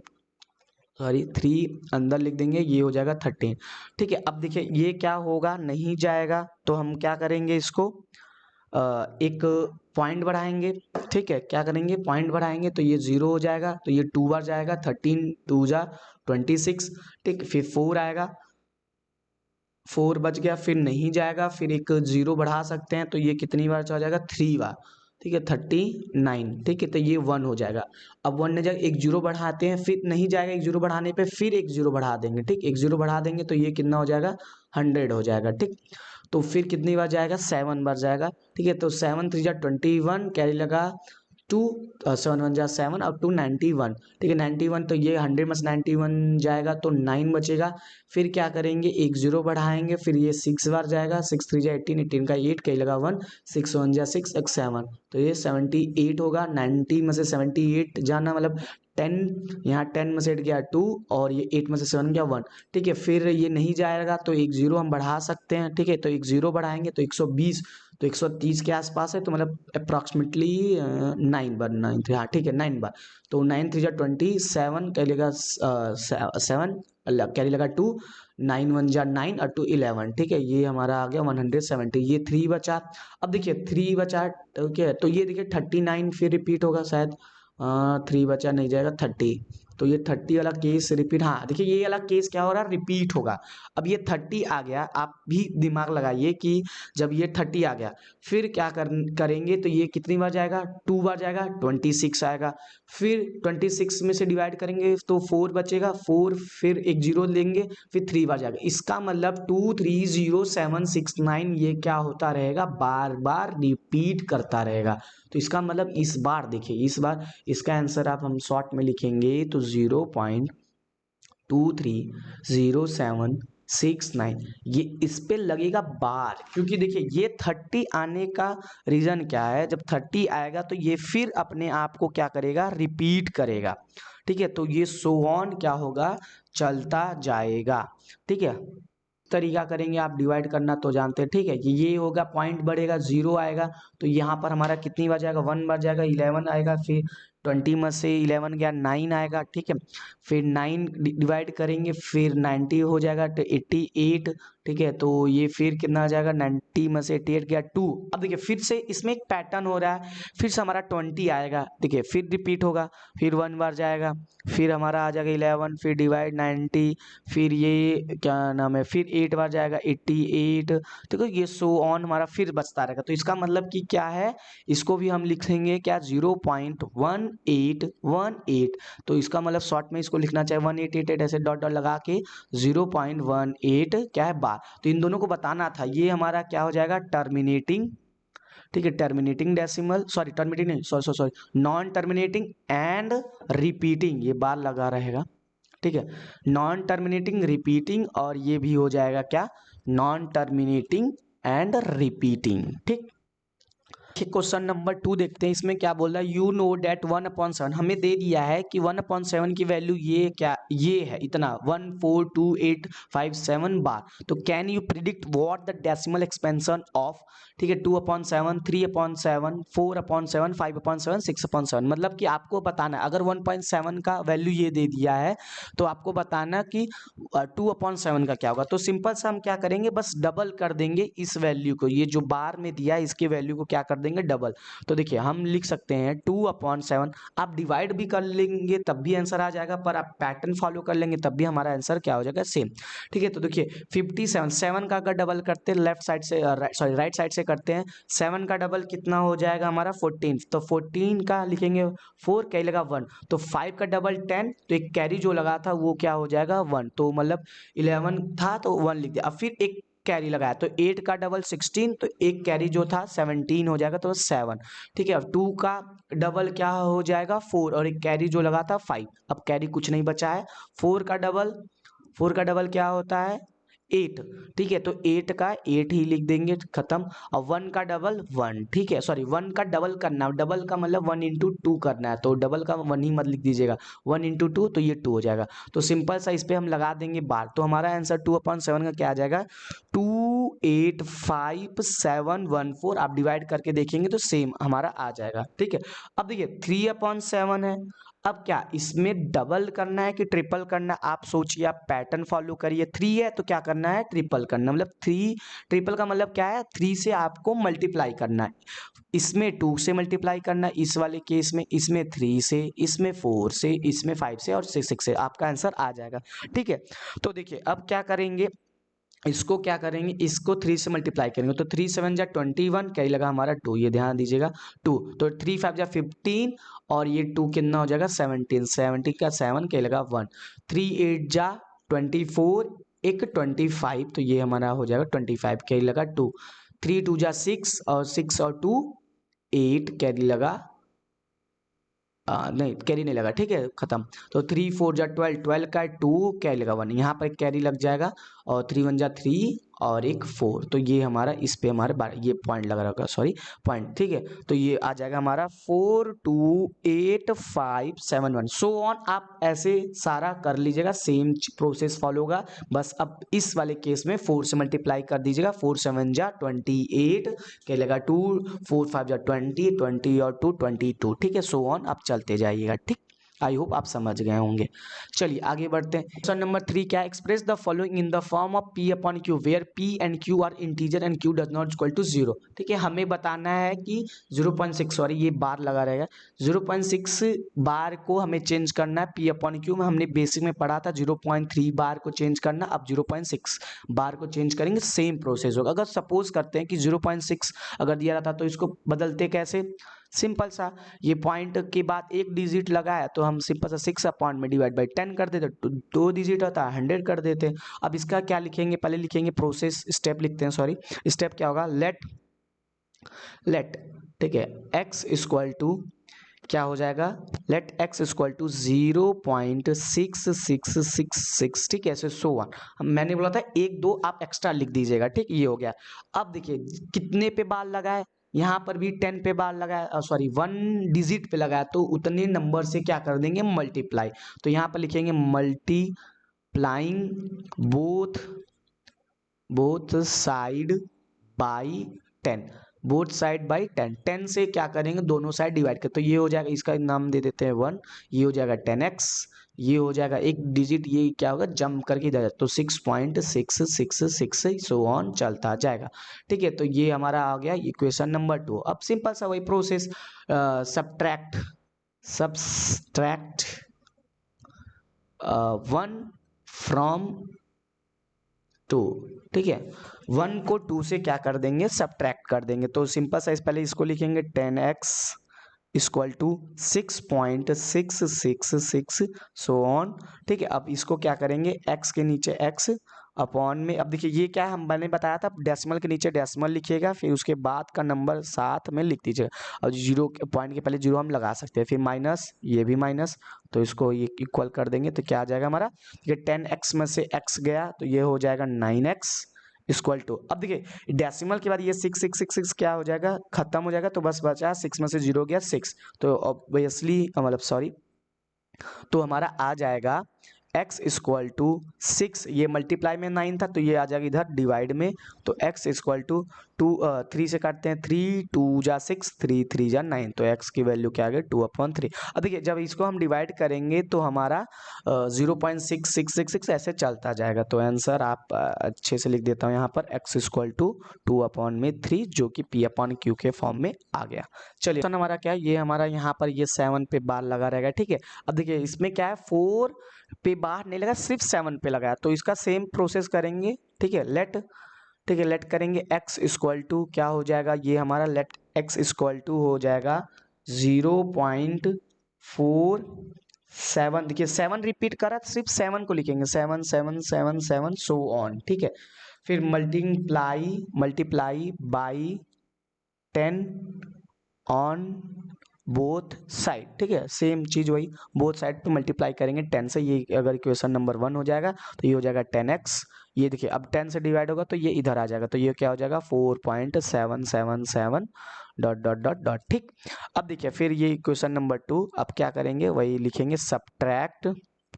Speaker 1: सॉरी 3 अंदर लिख देंगे, ये हो जाएगा 13, ठीक है। अब देखिए ये क्या होगा, नहीं जाएगा, तो हम क्या करेंगे इसको एक पॉइंट बढ़ाएंगे, ठीक है। क्या करेंगे, पॉइंट बढ़ाएंगे, तो ये 0 हो जाएगा, तो ये 2 बार जाएगा, 13 2 जा 26, ठीक। फिर 4 आएगा, 4 बच गया, फिर नहीं जाएगा, फिर एक 0 बढ़ा सकते हैं, तो ये कितनी बार चला जाएगा 3 बार, ठीक है 39, ठीक है। तो ये 1 हो जाएगा। अब 1 ने जगह एक 0 बढ़ाते हैं, फिर नहीं जाएगा, एक 0 बढ़ाने पे फिर एक 0 बढ़ा देंगे, ठीक। एक 0 बढ़ा देंगे तो ये कितना हो जाएगा 100 हो जाएगा, ठीक। तो फिर कितनी बार जाएगा 7 बार जाएगा, ठीक है। तो 7 3 जा 21, कैरी लगा 2 7 1 जा 7 और 2 91, ठीक है 91, तो ये 100 में से 91 जाएगा तो 9 बचेगा। फिर क्या करेंगे, एक 0 बढ़ाएंगे, फिर ये 6 बार जाएगा, 6 3 जा 18, 18 का 8 कैरी लगा 1, 6 1 जा 6 एक 7, तो ये 78 होगा। 90 में से 78 जाना मतलब 10, यहाँ 10 में से 8 गया 2 और ये 8 में से 7 गया 1, ठीक है। फिर ये नहीं जाएगा तो एक 0 हम बढ़ा सकते हैं, ठीक है। तो एक 0 बढ़ाएंगे तो 120, तो 130 के आसपास है, तो मतलब अप्रॉक्सीमेटली 9 बार, 9 3, हाँ ठीक है 9 बार, तो 9 3 जा 27 कैरी लगा 7, कैरी लगा 2, 9 1 जा 9 और 2 11, ठीक है। ये हमारा आ गया 170, ये 3 बचा। अब देखिए 3 बचा, ठीक है। तो ये देखिए 39 फिर रिपीट होगा शायद, 3 बचा नहीं जाएगा 30, तो ये 30 वाला केस रिपीट, हाँ देखिए ये वाला केस क्या हो रहा है रिपीट होगा। अब ये 30 आ गया, आप भी दिमाग लगाइए कि जब ये 30 आ गया फिर क्या करेंगे, तो ये कितनी बार जाएगा 2 बार जाएगा, 26 आएगा। फिर 26 में से डिवाइड करेंगे तो 4 बचेगा, 4 फिर एक 0 लेंगे, फिर 3 बार जाएगा। इसका मतलब 2 3 0 7 6 9 ये क्या होता रहेगा, बार बार रिपीट करता रहेगा। तो इसका मतलब इस बार देखिए, इस बार इसका आंसर आप हम शॉर्ट में लिखेंगे तो 0.230769, ये इस पे लगेगा बार, क्योंकि देखिए ये 30 आने का रीजन क्या है, जब 30 आएगा तो ये फिर अपने आप को क्या करेगा, रिपीट करेगा, ठीक है। तो ये सो ऑन क्या होगा, चलता जाएगा, ठीक है। तरीका करेंगे आप डिवाइड करना तो जानते हैं, ठीक है। ये होगा पॉइंट बढ़ेगा 0 आएगा, तो यहाँ पर हमारा कितनी बार जाएगा 1 बार जाएगा, 11 आएगा, फिर 20 में से 11 गया 9 आएगा, ठीक है। फिर 9 डिवाइड करेंगे, फिर 90 हो जाएगा तो 88, ठीक है। तो ये फिर कितना आ जाएगा 90 में से 88 गया 2। अब देखिए फिर से इसमें एक पैटर्न हो रहा है, फिर से हमारा 20 आएगा, देखिए फिर रिपीट होगा, फिर 1 बार जाएगा, फिर हमारा आ जाएगा 11, फिर डिवाइड 90, फिर ये क्या नाम है, फिर 8 बार जाएगा 88, देखो ये सो ऑन हमारा फिर बचता रहेगा। तो इसका मतलब कि क्या है, इसको भी हम लिखेंगे क्या 0.1818, तो इसका मतलब शॉर्ट में इसको लिखना चाहिए 1888 ऐसे डॉट डॉट लगा के 0.18 क्या है बार। तो इन दोनों को बताना था, ये हमारा क्या हो जाएगा टर्मिनेटिंग, ठीक है, टर्मिनेटिंग डेसिमल, सॉरी टर्मिनेटिंग नहीं, sorry non terminating and repeating, ये बार लगा रहेगा, ठीक है। नॉन टर्मिनेटिंग रिपीटिंग, और ये भी हो जाएगा क्या नॉन टर्मिनेटिंग एंड रिपीटिंग, ठीक। क्वेश्चन नंबर 2 देखते हैं, इसमें क्या बोल रहा है, यू नो डेट 1/7 हमें दे दिया है कि 1/7 की वैल्यू ये क्या, ये है इतना 14285 बार। तो can you predict what the decimal expansion of, ठीक है 2/7 3/7 4/7 5/7 6/7, मतलब कि आपको बताना है अगर 1.7 का वैल्यू ये दे दिया है तो आपको बताना कि 2/7 का क्या होगा। तो सिंपल सा हम क्या करेंगे, बस डबल कर देंगे इस वैल्यू को, ये जो बार में दिया है इसके वैल्यू को क्या कर देंगे देंगे डबल। तो देखिए हम लिख सकते हैं 2/7। आप डिवाइड भी कर लेंगे तब भी आंसर आ जाएगा, पर आप पैटर्न फॉलो कर लेंगे तब भी हमारा आंसर क्या हो जाएगा, सेम। ठीक है, तो देखिए 57, 7 का अगर डबल करते हैं लेफ्ट साइड से, सॉरी राइट साइड से करते हैं, 7 का डबल कितना हो जाएगा हमारा 14। तो 14 का लिखेंगे 4, क्या लगा 1। तो 5 का डबल 10, तो एक कैरी जो लगा था वो क्या हो जाएगा 1। तो मतलब 11 था तो 1 लिख दिया। अब फिर एक कैरी लगाया तो 8 का डबल 16, तो एक कैरी जो था 17 हो जाएगा तो 7। ठीक है, अब 2 का डबल क्या हो जाएगा 4, और एक कैरी जो लगा था 5। अब कैरी कुछ नहीं बचा है। 4 का डबल, 4 का डबल क्या होता है 8। ठीक है, तो 8 का 8 ही लिख देंगे, खत्म। और 1 का डबल 1। ठीक है, सॉरी 1 का डबल करना, डबल का मतलब 1 इंटू 2 करना है, तो डबल का 1 ही मत लिख दीजिएगा, 1 इंटू 2 तो ये 2 हो जाएगा। तो सिंपल सा इस पे हम लगा देंगे बार, तो हमारा आंसर 2/7 का क्या आ जाएगा 285,714। आप डिवाइड करके देखेंगे तो सेम हमारा आ जाएगा। ठीक है, अब देखिए 3/7 है। अब क्या इसमें डबल करना है कि ट्रिपल करना है, आप सोचिए, आप पैटर्न फॉलो करिए। 3 है तो क्या करना है ट्रिपल करना, मतलब 3, ट्रिपल का मतलब क्या है 3 से आपको मल्टीप्लाई करना है। इसमें 2 से मल्टीप्लाई करना है, इस वाले केस में, इसमें 3 से, इसमें 4 से, इसमें 5 से और 6 से, आपका आंसर आ जाएगा। ठीक है, तो देखिए अब क्या करेंगे, इसको क्या करेंगे, इसको 3 से मल्टीप्लाई करेंगे, तो 3 7 जा 21, क्या ही लगा हमारा 2, ये ध्यान दीजिएगा 2। तो 3 5 जा 15, और ये 2 कितना हो जाएगा 17, 70 का 7, क्या लगा 1। 3 8 जा 24, एक 25, तो ये हमारा हो जाएगा 25, क्या लगा 2। 3 2 जा 6, और 6 और 2 8, कैरी लगा नहीं कैरी नहीं लगा। ठीक है, खत्म। तो 3 4 जा 12, 12 का 2, कैरी लगा 1, यहाँ पर एक कैरी लग जाएगा, और 3 1 जा 3, और एक 4, तो ये हमारा इस पे हमारे ये पॉइंट लगा रहेगा, सॉरी पॉइंट। ठीक है, तो ये आ जाएगा हमारा 428,571 सो ऑन। आप ऐसे सारा कर लीजिएगा, सेम प्रोसेस फॉलो होगा। बस अब इस वाले केस में 4 से मल्टीप्लाई कर दीजिएगा, 4 7 जा 28, क्या लगा 2, 4 5 जा 20, 20 और 2 22। ठीक है, सो ऑन आप चलते जाइएगा। ठीक, आई होप आप समझ गए होंगे। चलिए आगे बढ़ते हैं। क्वेश्चन नंबर 3 क्या है, express the following in the form of P upon Q where P and Q are integer and Q does not equal to 0। ठीक है, हमें बताना है कि 0.6, सॉरी ये बार लगा रहेगा, 0.6 बार को हमें चेंज करना है। P अपॉन Q में हमने बेसिक में पढ़ा था 0.3 बार को चेंज करना, अब 0.6 बार को चेंज करेंगे, सेम प्रोसेस होगा। अगर सपोज करते हैं कि 0.6 अगर दिया रहता तो इसको बदलते कैसे, सिंपल सा, ये पॉइंट के बाद एक डिजिट लगा है तो हम सिंपल सा 6 अपॉन में डिवाइड बाई 10 कर देते, तो 2 डिजिट होता है 100 कर देते। अब इसका क्या लिखेंगे, पहले लिखेंगे प्रोसेस, स्टेप लिखते हैं, सॉरी स्टेप क्या होगा, लेट ठीक है x इक्वल टू क्या हो जाएगा, लेट x इक्वल टू 0.6666। ठीक है, ऐसे सो वन, मैंने बोला था 1 2 आप एक्स्ट्रा लिख दीजिएगा। ठीक, ये हो गया। अब देखिए कितने पे बार लगाए, यहाँ पर भी 10 पे बार लगाया, सॉरी 1 डिजिट पे लगाया, तो उतने नंबर से क्या कर देंगे मल्टीप्लाई। तो यहाँ पर लिखेंगे multiplying both side by 10, both side by 10, 10 से क्या करेंगे दोनों साइड डिवाइड कर, तो ये हो जाएगा, इसका नाम दे देते हैं 1, ये हो जाएगा 10x, ये हो जाएगा एक डिजिट, ये क्या होगा जंप करके इधर, तो 6.666 सो ऑन चलता जाएगा। ठीक है, तो ये हमारा आ गया इक्वेशन नंबर 2। अब सिंपल सा वही प्रोसेस, सब्सट्रैक्ट 1 फ्रॉम 2। ठीक है, 1 को 2 से क्या कर देंगे सब्ट्रैक्ट कर देंगे, तो सिंपल साइज पहले इसको लिखेंगे 10x equal to 6.666 so on. ठीक है, अब इसको क्या करेंगे x के नीचे x अपॉन में, अब देखिए ये क्या है, मैंने बताया था डेसिमल के नीचे डेसिमल लिखिएगा, फिर उसके बाद का नंबर साथ में लिख दीजिएगा, और 0 पॉइंट के पहले 0 हम लगा सकते हैं, फिर माइनस, ये भी माइनस, तो इसको ये इक्वल कर देंगे, तो क्या आ जाएगा हमारा, ये 10x में से x गया तो ये हो जाएगा 9x इक्वल टू, अब देखिए डेसिमल के बाद ये 6 क्या हो जाएगा खत्म हो जाएगा, तो बस बचा 6 में से 0 गया 6, तो ऑब्वियसली मतलब सॉरी, तो हमारा आ जाएगा x इक्वल टू 6, ये मल्टीप्लाई में 9 था तो ये आ जाएगा इधर डिवाइड में, तो x इक्वल टू 3 से काटते हैं, 3 2 जा 6, 3 3 जा 9, तो x की वैल्यू क्या आ गई 2/3। अब देखिए जब इसको हम डिवाइड करेंगे तो हमारा 0.6666 ऐसे चलता जाएगा, तो आंसर आप अच्छे से लिख देता हूँ यहाँ पर x इक्वल टू 2/3 जो कि p/q के फॉर्म में आ गया। चलिए तो हमारा क्या है, ये हमारा यहाँ पर ये 7 पे बार लगा रहेगा, ठीक है। अब देखिए इसमें क्या है 4 पे बार नहीं लगा, सिर्फ 7 पे लगाया, तो इसका सेम प्रोसेस करेंगे, ठीक है। लेट करेंगे x इक्वल टू क्या हो जाएगा, ये हमारा लेट x इक्वल टू हो जाएगा 0.47। देखिए 7 रिपीट करा, सिर्फ 7 को लिखेंगे, 7 7 7 7 सो ऑन, ठीक है। फिर multiply by 10 on both side, ठीक है। सेम चीज वही, बोथ साइड पे मल्टीप्लाई करेंगे 10 से, ये अगर इक्वेशन नंबर 1 हो जाएगा तो ये हो जाएगा 10x। ये देखिए अब 10 से डिवाइड होगा तो ये इधर आ जाएगा, तो ये क्या हो जाएगा 4.777 डॉट डॉट डॉट डॉट, ठीक। अब देखिए फिर ये इक्वेशन नंबर 2, अब क्या करेंगे वही लिखेंगे सब्ट्रैक्ट,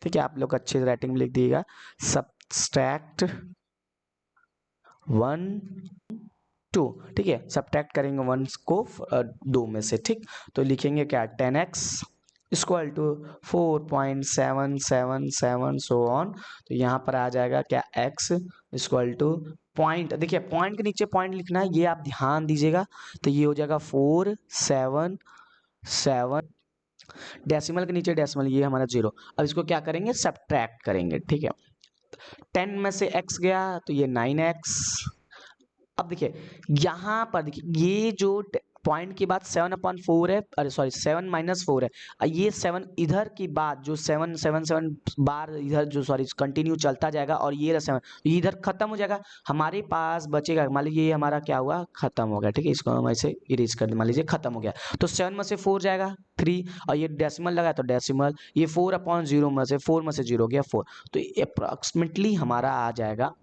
Speaker 1: ठीक है। आप लोग अच्छे से राइटिंग में लिख दिएगा, सब्ट्रैक्ट 1 2, ठीक है। सब्ट्रैक्ट करेंगे 1 को 2 में से, ठीक। तो लिखेंगे क्या 10x equal to 4.777 so on, तो यहाँ पर आ जाएगा क्या x इक्वल टू पॉइंट, देखिए पॉइंट के नीचे पॉइंट लिखना है, ये आप ध्यान दीजिएगा, तो ये हो जाएगा 477, डेसिमल के नीचे डेसिमल, ये हमारा 0। अब इसको क्या करेंगे सब्ट्रैक्ट करेंगे, ठीक है। 10 में से x गया तो ये 9x। अब देखिए यहाँ पर देखिए ये जो पॉइंट के बाद 7/4 है, अरे सॉरी 7-4 है, ये 7 इधर की बात जो 7 बार इधर जो सॉरी कंटिन्यू चलता जाएगा, और ये 7 इधर खत्म हो जाएगा, हमारे पास बचेगा, मान लीजिए ये हमारा क्या हुआ खत्म हो गया, ठीक है। इसको हम ऐसे इरेज कर दें, मान लीजिए खत्म हो गया, तो 7 में से 4 जाएगा 3, और ये डेसिमल लगा तो डेसिमल, ये 4/0 में से 4 में से 0 गया 4, तो अप्रोक्सीमेटली हमारा आ जाएगा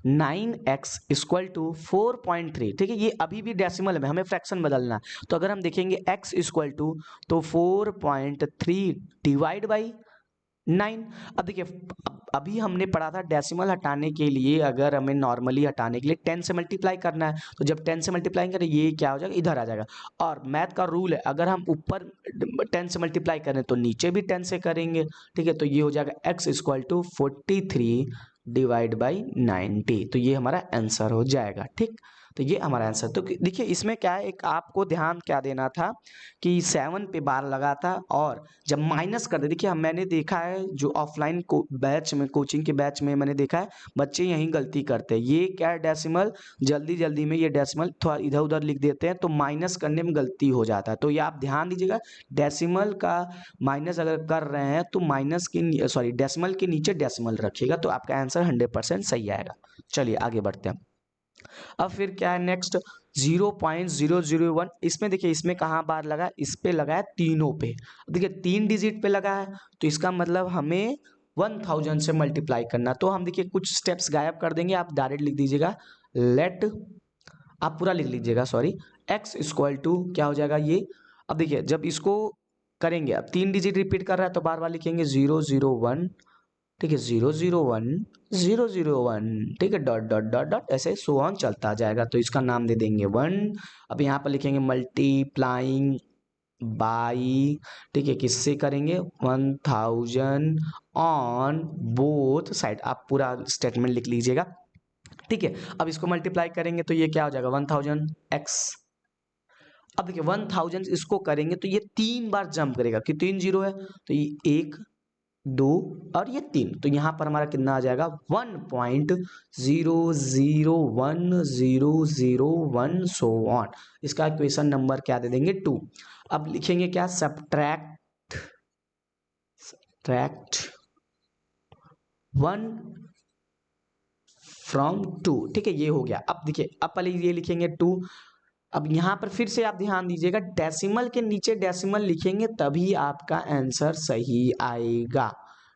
Speaker 1: 9x इक्वल टू 4.3, ठीक है। ये अभी भी डेसिमल में, हमें फ्रैक्शन बदलना है, तो अगर हम देखेंगे x इक्वल टू तो 4.3 डिवाइड बाई 9। अब देखिए अभी हमने पढ़ा था डेसिमल हटाने के लिए, अगर हमें नॉर्मली हटाने के लिए 10 से मल्टीप्लाई करना है, तो जब 10 से मल्टीप्लाई करें ये क्या हो जाएगा इधर आ जाएगा, और मैथ का रूल है अगर हम ऊपर 10 से मल्टीप्लाई करें तो नीचे भी 10 से करेंगे, ठीक है। तो ये हो जाएगा x equal to 43 divide by 90, तो ये हमारा आंसर हो जाएगा, ठीक। तो ये हमारा आंसर, तो देखिए इसमें क्या है, एक आपको ध्यान क्या देना था कि 7 पे बार लगा था, और जब माइनस कर दे, देखिए मैंने देखा है जो ऑफलाइन को बैच में कोचिंग के बैच में मैंने देखा है बच्चे यही गलती करते हैं, ये क्या है डेसिमल जल्दी जल्दी में ये डेसिमल थोड़ा इधर उधर लिख देते हैं, तो माइनस करने में गलती हो जाता है, तो ये आप ध्यान दीजिएगा, डेसिमल का माइनस अगर कर रहे हैं तो माइनस के सॉरी डेसिमल के नीचे डेसिमल रखिएगा, तो आपका आंसर 100% सही आएगा। चलिए आगे बढ़ते हैं। अब फिर क्या है नेक्स्ट 0.001, इसमें देखिए इसमें कहाँ बार लगा, इस पे लगा है तीनों पे, देखिए 3 डिजिट पे लगा है, तो इसका मतलब हमें 1000 से मल्टीप्लाई करना, तो हम देखिए कुछ स्टेप्स गायब कर देंगे, आप डायरेक्ट लिख दीजिएगा लेट, आप पूरा लिख लीजिएगा सॉरी, x इक्वल टू क्या हो जाएगा ये। अब देखिए जब इसको करेंगे, अब 3 डिजिट रिपीट कर रहा है तो बार बार लिखेंगे 001, ठीक है 001 ठीक है, डॉट डॉट डॉट डॉट ऐसे सो ऑन चलता जाएगा, तो इसका नाम दे देंगे 1। अब यहाँ पर लिखेंगे मल्टीप्लाइंग बाई, ठीक है किससे करेंगे 1000 ऑन बोथ साइड, आप पूरा स्टेटमेंट लिख लीजिएगा, ठीक है। अब इसको मल्टीप्लाई करेंगे तो ये क्या हो जाएगा 1000x। अब देखिए 1000 इसको करेंगे तो ये 3 बार जंप करेगा कि 3 0 है, तो ये 1 2 और ये 3, तो यहाँ पर हमारा कितना आ जाएगा 1.001001 सो ऑन, इसका इक्वेशन नंबर क्या दे देंगे 2। अब लिखेंगे क्या सब्ट्रैक्ट 1 फ्रॉम 2, ठीक है ये हो गया। अब देखिए अब पहले ये लिखेंगे 2, अब यहाँ पर फिर से आप ध्यान दीजिएगा डेसिमल के नीचे डेसिमल लिखेंगे तभी आपका आंसर सही आएगा,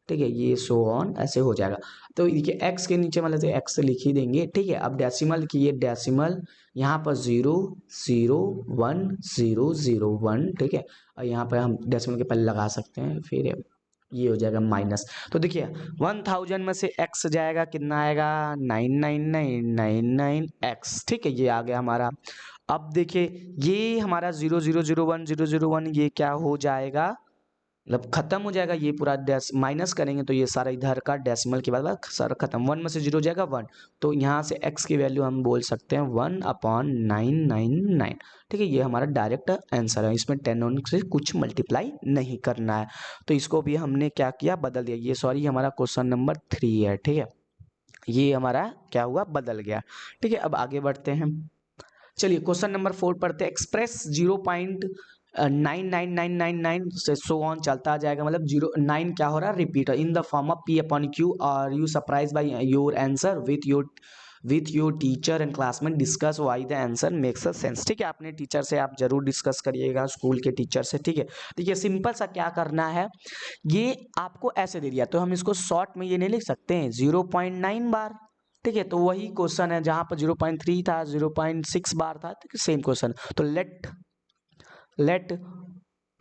Speaker 1: ठीक है ये सो ऑन ऐसे हो जाएगा। तो देखिए x के नीचे मतलब x लिख ही देंगे, ठीक है। अब डेसिमल की ये डेसिमल यहाँ पर 0.01001, ठीक है, और यहाँ पर हम डेसिमल के पहले लगा सकते हैं, फिर ये हो जाएगा माइनस। तो देखिए 1000 में से x जाएगा, कितना आएगा 99999x, ठीक है, ये आ गया हमारा। अब देखिए ये हमारा 0001001 ये क्या हो जाएगा, मतलब खत्म हो जाएगा, ये पूरा माइनस करेंगे तो ये सारा इधर का डेसिमल के बाद सारा खत्म, 1 में से 0 हो जाएगा 1, तो यहाँ से x की वैल्यू हम बोल सकते हैं 1/999, ठीक है, ये हमारा डायरेक्ट आंसर है, इसमें 10 से कुछ मल्टीप्लाई नहीं करना है। तो इसको भी हमने क्या किया, बदल दिया, ये सॉरी हमारा क्वेश्चन नंबर 3 है, ठीक है, ये हमारा क्या हुआ, बदल गया, ठीक है। अब आगे बढ़ते हैं, चलिए क्वेश्चन नंबर 4 पढ़ते हैं। एक्सप्रेस 0.99999 से सो ऑन चलता जाएगा, मतलब 09 क्या हो रहा है, repeat in the form of p upon q, और you surprise by your answer with your teacher and classmate, discuss why the answer makes a sense, ठीक है, अपने टीचर से आप जरूर डिस्कस करिएगा, स्कूल के टीचर से, ठीक है। देखिए सिंपल सा क्या करना है, ये आपको ऐसे दे दिया तो हम इसको शॉर्ट में ये नहीं लिख सकते हैं 0.9 बार, ठीक है, तो वही क्वेश्चन है जहां पर 0.3 था, 0.6 बार था, ठीक है, सेम क्वेश्चन। तो लेट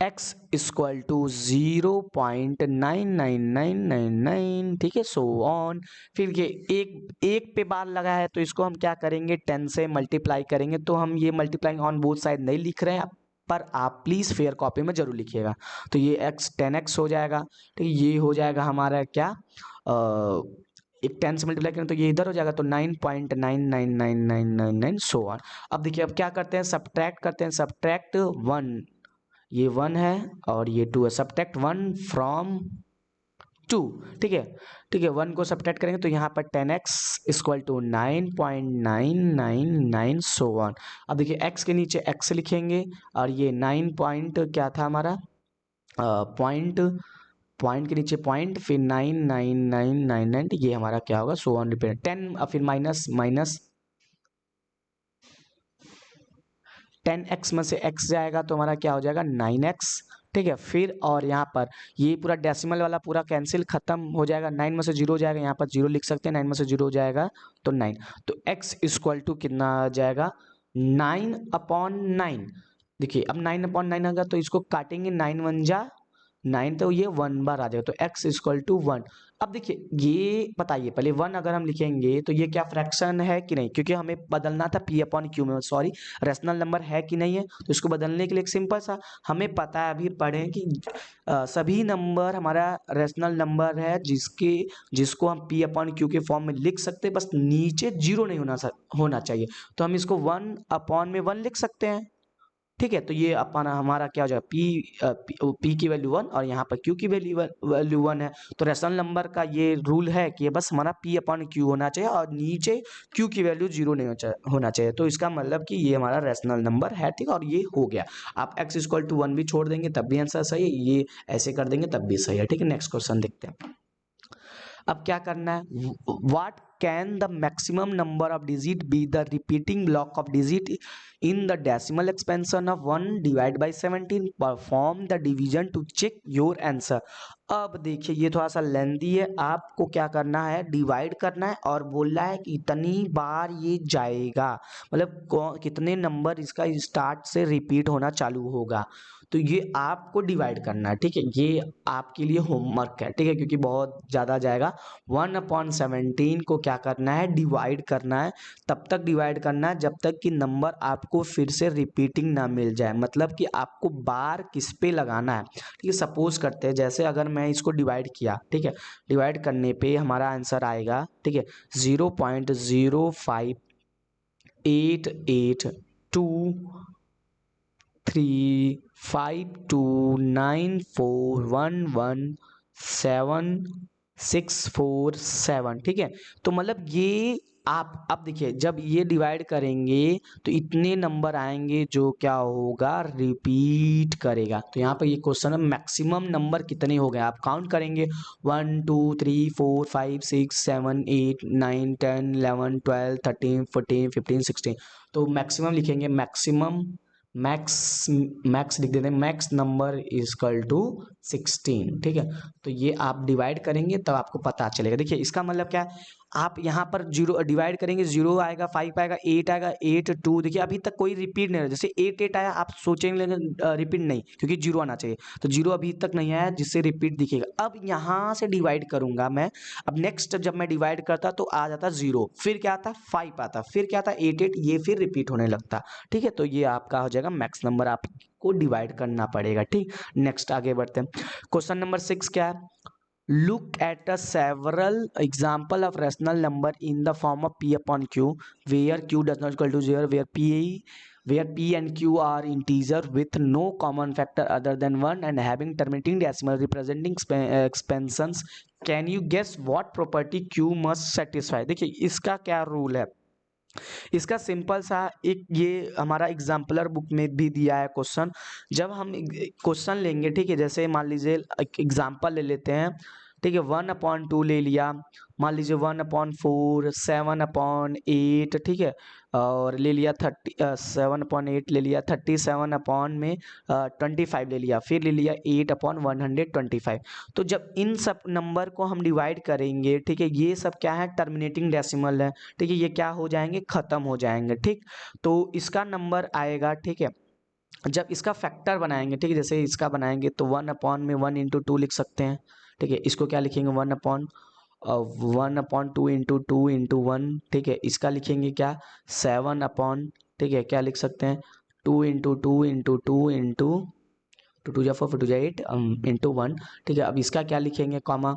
Speaker 1: x इक्वल टू 0.99999, ठीक है, सो ऑन। फिर ये एक पे बार लगा है तो इसको हम क्या करेंगे, 10 से मल्टीप्लाई करेंगे, तो हम ये मल्टीप्लाइंग ऑन बोथ साइड नहीं लिख रहे हैं, पर आप प्लीज फेयर कॉपी में जरूर लिखिएगा। तो ये x 10x हो जाएगा, ठीक है, ये हो जाएगा हमारा क्या, एक 10 से मल्टीप्लाई करें तो ये इधर हो जाएगा, तो 9.999999 सो ऑन। अब देखिए अब क्या करते हैं, सब्ट्रैक्ट करते हैं, सब्ट्रैक्ट 1, ये 1 है और ये 2 है, सब्ट्रैक्ट 1 फ्रॉम 2, ठीक है, ठीक है, 1 को सब्ट्रैक्ट करेंगे तो यहाँ पर 10x equal to 9.999 so on. अब देखिए x के नीचे x लिखेंगे और ये 9 पॉइंट क्या था हमारा, पॉइंट के नीचे पॉइंट, फिर 99999, ये हमारा क्या होगा, सो ऑन रिपीट 10, फिर माइनस 10x में से x जाएगा तो हमारा क्या हो जाएगा 9x, ठीक है, फिर और यहाँ पर ये पूरा डेसिमल वाला पूरा कैंसिल खत्म हो जाएगा, 9 में से 0 हो जाएगा, यहाँ पर 0 लिख सकते हैं, 9 में से 0 हो जाएगा तो 9, तो x इक्वल टू कितना आ जाएगा 9/9। देखिए अब 9/9 आएगा तो इसको काटेंगे, 9 1 जा 9, तो ये 1 बार आ जाएगा, तो x इक्वल टू 1। अब देखिए ये बताइए पहले 1 अगर हम लिखेंगे तो ये क्या फ्रैक्शन है कि नहीं, क्योंकि हमें बदलना था p अपॉन q में, सॉरी रेशनल नंबर है कि नहीं है, तो इसको बदलने के लिए एक सिंपल सा हमें पता है, अभी पढ़े कि सभी नंबर हमारा रेशनल नंबर है जिसको हम p अपॉन q के फॉर्म में लिख सकते हैं, बस नीचे 0 नहीं होना चाहिए, तो हम इसको 1 अपॉन में 1 लिख सकते हैं, ठीक है, तो ये अपना हमारा क्या हो जाएगा p की वैल्यू 1 और यहाँ पर q की वैल्यू 1 है, तो रेशनल नंबर का ये रूल है कि बस हमारा p अपॉन q होना चाहिए और नीचे q की वैल्यू 0 नहीं होना चाहिए, तो इसका मतलब कि ये हमारा रेशनल नंबर है, ठीक है, और ये हो गया। आप x इक्वल टू 1 भी छोड़ देंगे तब भी आंसर सही है, ये ऐसे कर देंगे तब भी सही है, ठीक है। नेक्स्ट क्वेश्चन देखते हैं। अब क्या करना है, what can the maximum number of digit be the repeating block of digit in the decimal expansion of 1 divide by 17, perform the division to check your answer. अब देखिए ये थोड़ा सा लेंथी है, आपको क्या करना है, डिवाइड करना है और बोलना है कि इतनी बार ये जाएगा, मतलब कितने नंबर इसका स्टार्ट से रिपीट होना चालू होगा, तो ये आपको डिवाइड करना है, ठीक है, ये आपके लिए होमवर्क है, ठीक है, क्योंकि बहुत ज़्यादा जाएगा। 1/17 को क्या करना है, डिवाइड करना है, तब तक डिवाइड करना है जब तक कि नंबर आपको फिर से रिपीटिंग ना मिल जाए, मतलब कि आपको बार किस पे लगाना है, ठीक है। सपोज करते हैं जैसे अगर मैं इसको डिवाइड किया, ठीक है, डिवाइड करने पे हमारा आंसर आएगा, ठीक है, 0.05882394117 ठीक है। तो मतलब ये आप अब देखिए जब ये डिवाइड करेंगे तो इतने नंबर आएंगे जो क्या होगा, रिपीट करेगा। तो यहाँ पर ये क्वेश्चन है मैक्सिमम नंबर कितने हो गए, आप काउंट करेंगे 1 2 3 4 5 6 7 8 9 10 11 12 13 14 15 16, तो मैक्सिमम लिखेंगे, मैक्स लिख देते हैं, मैक्स नंबर इजकल टू 16, ठीक है। तो ये आप डिवाइड करेंगे तब आपको पता चलेगा। देखिए इसका मतलब क्या है, आप यहाँ पर जीरो डिवाइड करेंगे, 0 आएगा, 5 आएगा, 8 आएगा, 8 2। देखिए अभी तक कोई रिपीट नहीं रहा, जैसे 8 8 आया आप सोचेंगे रिपीट नहीं, क्योंकि 0 आना चाहिए, तो 0 अभी तक नहीं आया जिससे रिपीट दिखेगा। अब यहाँ से डिवाइड करूंगा मैं, अब नेक्स्ट जब मैं डिवाइड करता तो आ जाता 0, फिर क्या आता 5 आता, फिर क्या आता 8 8, ये फिर रिपीट होने लगता। ठीक है, तो ये आपका हो जाएगा मैक्स नंबर, आपको डिवाइड करना पड़ेगा। ठीक, नेक्स्ट आगे बढ़ते हैं। क्वेश्चन नंबर 6 क्या है? Look at a several example of rational number in the form of p upon q, where q does not equal to 0, where p and q are integer with no common factor other than 1 and having terminating decimal representing expansions. Can you guess what property q must satisfy? देखिए इसका क्या rule है, इसका simple सा एक ये हमारा exemplar book में भी दिया है क्वेश्चन। जब हम क्वेश्चन लेंगे, ठीक है, जैसे मान लीजिए एग्जाम्पल ले लेते हैं, ठीक है, 1/2 ले लिया, मान लीजिए 1/4, 7/8, ठीक है, और ले लिया 7/8 ले लिया, 37/25 ले लिया, फिर ले लिया 8/125। तो जब इन सब नंबर को हम डिवाइड करेंगे, ठीक है, ये सब क्या है, टर्मिनेटिंग डेसिमल है, ठीक है, ये क्या हो जाएंगे, खत्म हो जाएंगे। ठीक, तो इसका नंबर आएगा, ठीक है, जब इसका फैक्टर बनाएंगे, ठीक है, जैसे इसका बनाएंगे तो 1/1 लिख सकते हैं। ठीक है, इसको क्या लिखेंगे, 1/2 इंटू 2 इंटू 1। ठीक है, इसका लिखेंगे क्या, 7 ठीक है, क्या लिख सकते हैं, 2 इंटू 2 इंटू 2 इंटू 2 जा 4 फिर 2 जा 8 इंटू 1। ठीक है, अब इसका क्या लिखेंगे, कॉमा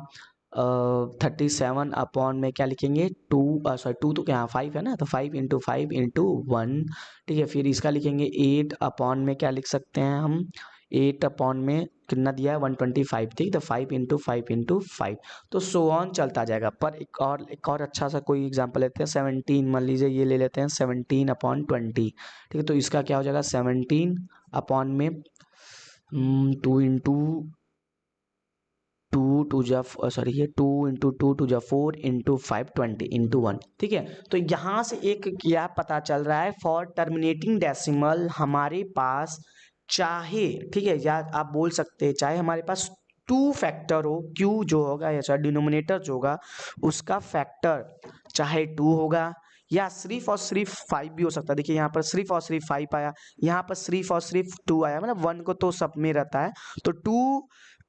Speaker 1: 37 में क्या लिखेंगे, 2 2 तो क्या 5 है ना, तो 5 इंटू 1। ठीक है, फिर इसका लिखेंगे 8 में क्या लिख सकते हैं हम, 8 में कितना दिया है 125। ठीक, तो 5 इंटू 5 तो सो ऑन चलता जाएगा। पर एक और अच्छा सा कोई एग्जांपल लेते हैं, 17 मान लीजिए, ये ले लेते हैं 17/20। ठीक है, तो इसका क्या हो जाएगा, 17 में 2 इंटू 2 टू जा सॉरी ये 2 इंटू 2 टू जा 4 इंटू 5 20 इंटू 1। ठीक है, तो यहाँ से एक क्या पता चल रहा है, फॉर टर्मिनेटिंग डेसिमल हमारे पास चाहे, ठीक है, या आप बोल सकते हैं चाहे हमारे पास 2 फैक्टर हो, q जो होगा या चाहे डिनोमिनेटर जो होगा उसका फैक्टर चाहे 2 होगा या सिर्फ और सिर्फ 5 भी हो सकता है। देखिए यहाँ पर सिर्फ और सिर्फ 5 आया, यहाँ पर सिर्फ और सिर्फ 2 आया, मतलब 1 को तो सब में रहता है, तो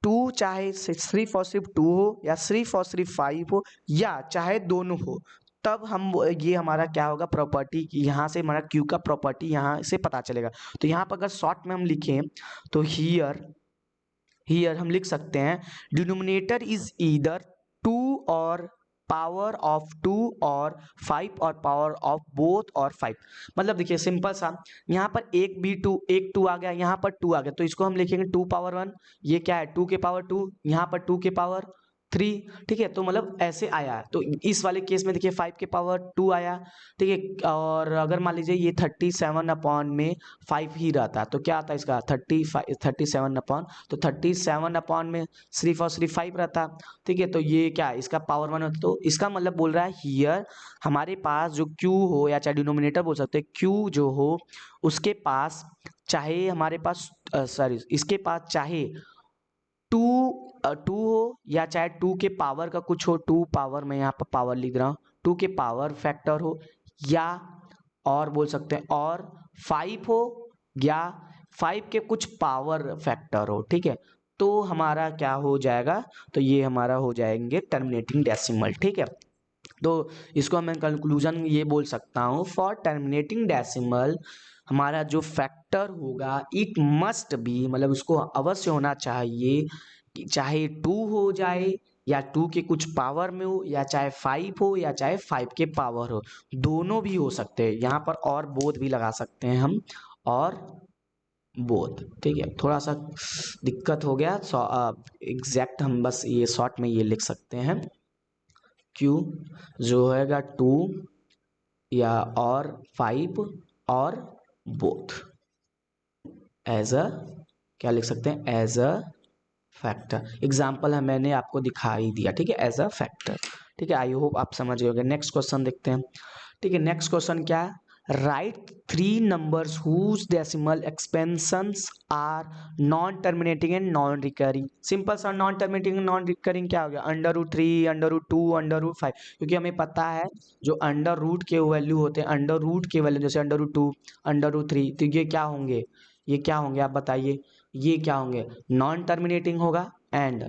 Speaker 1: 2 चाहे सिर्फ और सिर्फ 2 हो या सिर्फ और सिर्फ 5 हो या चाहे दोनों हो, तब हम ये हमारा क्या होगा, प्रॉपर्टी, यहाँ से हमारा क्यू का प्रॉपर्टी यहाँ से पता चलेगा। तो यहाँ पर अगर शॉर्ट में हम लिखें तो हियर हम लिख सकते हैं, डिनोमिनेटर इज ईदर 2 और पावर ऑफ 2 और 5 और पावर ऑफ बोथ और 5। मतलब देखिए सिंपल सा, यहाँ पर एक 2 आ गया, यहाँ पर 2 आ गया, तो इसको हम लिखेंगे 2 पावर 1, ये क्या है 2 के पावर 2, यहाँ पर 2 के पावर 3। ठीक है, तो मतलब ऐसे आया, तो इस वाले केस में देखिए 5 के पावर 2 आया। ठीक है, और अगर मान लीजिए ये 37 में 5 ही रहता तो क्या आता है इसका 37 तो 37 में सिर्फ और सिर्फ 5 रहता। ठीक है, तो ये क्या इसका पावर 1 होता, तो इसका मतलब बोल रहा है हियर हमारे पास जो Q हो या चाहे डिनोमिनेटर बोल सकते हैं, Q जो हो उसके पास चाहे हमारे पास सॉरी इसके पास चाहे 2 हो या चाहे 2 के पावर का कुछ हो, 2 पावर में यहाँ पर पावर लिख रहा हूँ, 2 के पावर फैक्टर हो या और बोल सकते हैं और 5 हो या 5 के कुछ पावर फैक्टर हो। ठीक है, तो हमारा क्या हो जाएगा, तो ये हमारा हो जाएंगे टर्मिनेटिंग डेसिमल। ठीक है, तो इसको मैं कंक्लूजन ये बोल सकता हूँ, फॉर टर्मिनेटिंग डेसिमल हमारा जो फैक्टर होगा इट मस्ट बी, मतलब उसको अवश्य होना चाहिए कि चाहे 2 हो जाए या 2 के कुछ पावर में हो या चाहे 5 हो या चाहे 5 के पावर हो, दोनों भी हो सकते हैं। यहाँ पर और बोथ भी लगा सकते हैं हम, और बोथ। ठीक है, थोड़ा सा दिक्कत हो गया, एग्जैक्ट हम बस ये शॉर्ट में ये लिख सकते हैं, Q जो होएगा 2 या और 5 और बोथ एज अ क्या लिख सकते हैं, एज अ फैक्टर। एग्जाम्पल है मैंने आपको दिखाई दिया। ठीक है, एज अ फैक्टर। ठीक है, आई होप आप समझ गए होंगे। नेक्स्ट क्वेश्चन देखते हैं। ठीक है, नेक्स्ट क्वेश्चन क्या है, right 3 numbers whose decimal expansions are non terminating and non recurring. Simple सा नॉन टर्मिनेटिंग नॉन रिकरिंग क्या हो गया, √3, √2, √5, क्योंकि हमें पता है जो अंडर रूट के वैल्यू होते हैं, अंडर रूट के वैल्यू जैसे √2, √3, तो ये क्या होंगे, ये क्या होंगे आप बताइए, ये क्या होंगे, नॉन टर्मिनेटिंग होगा एंड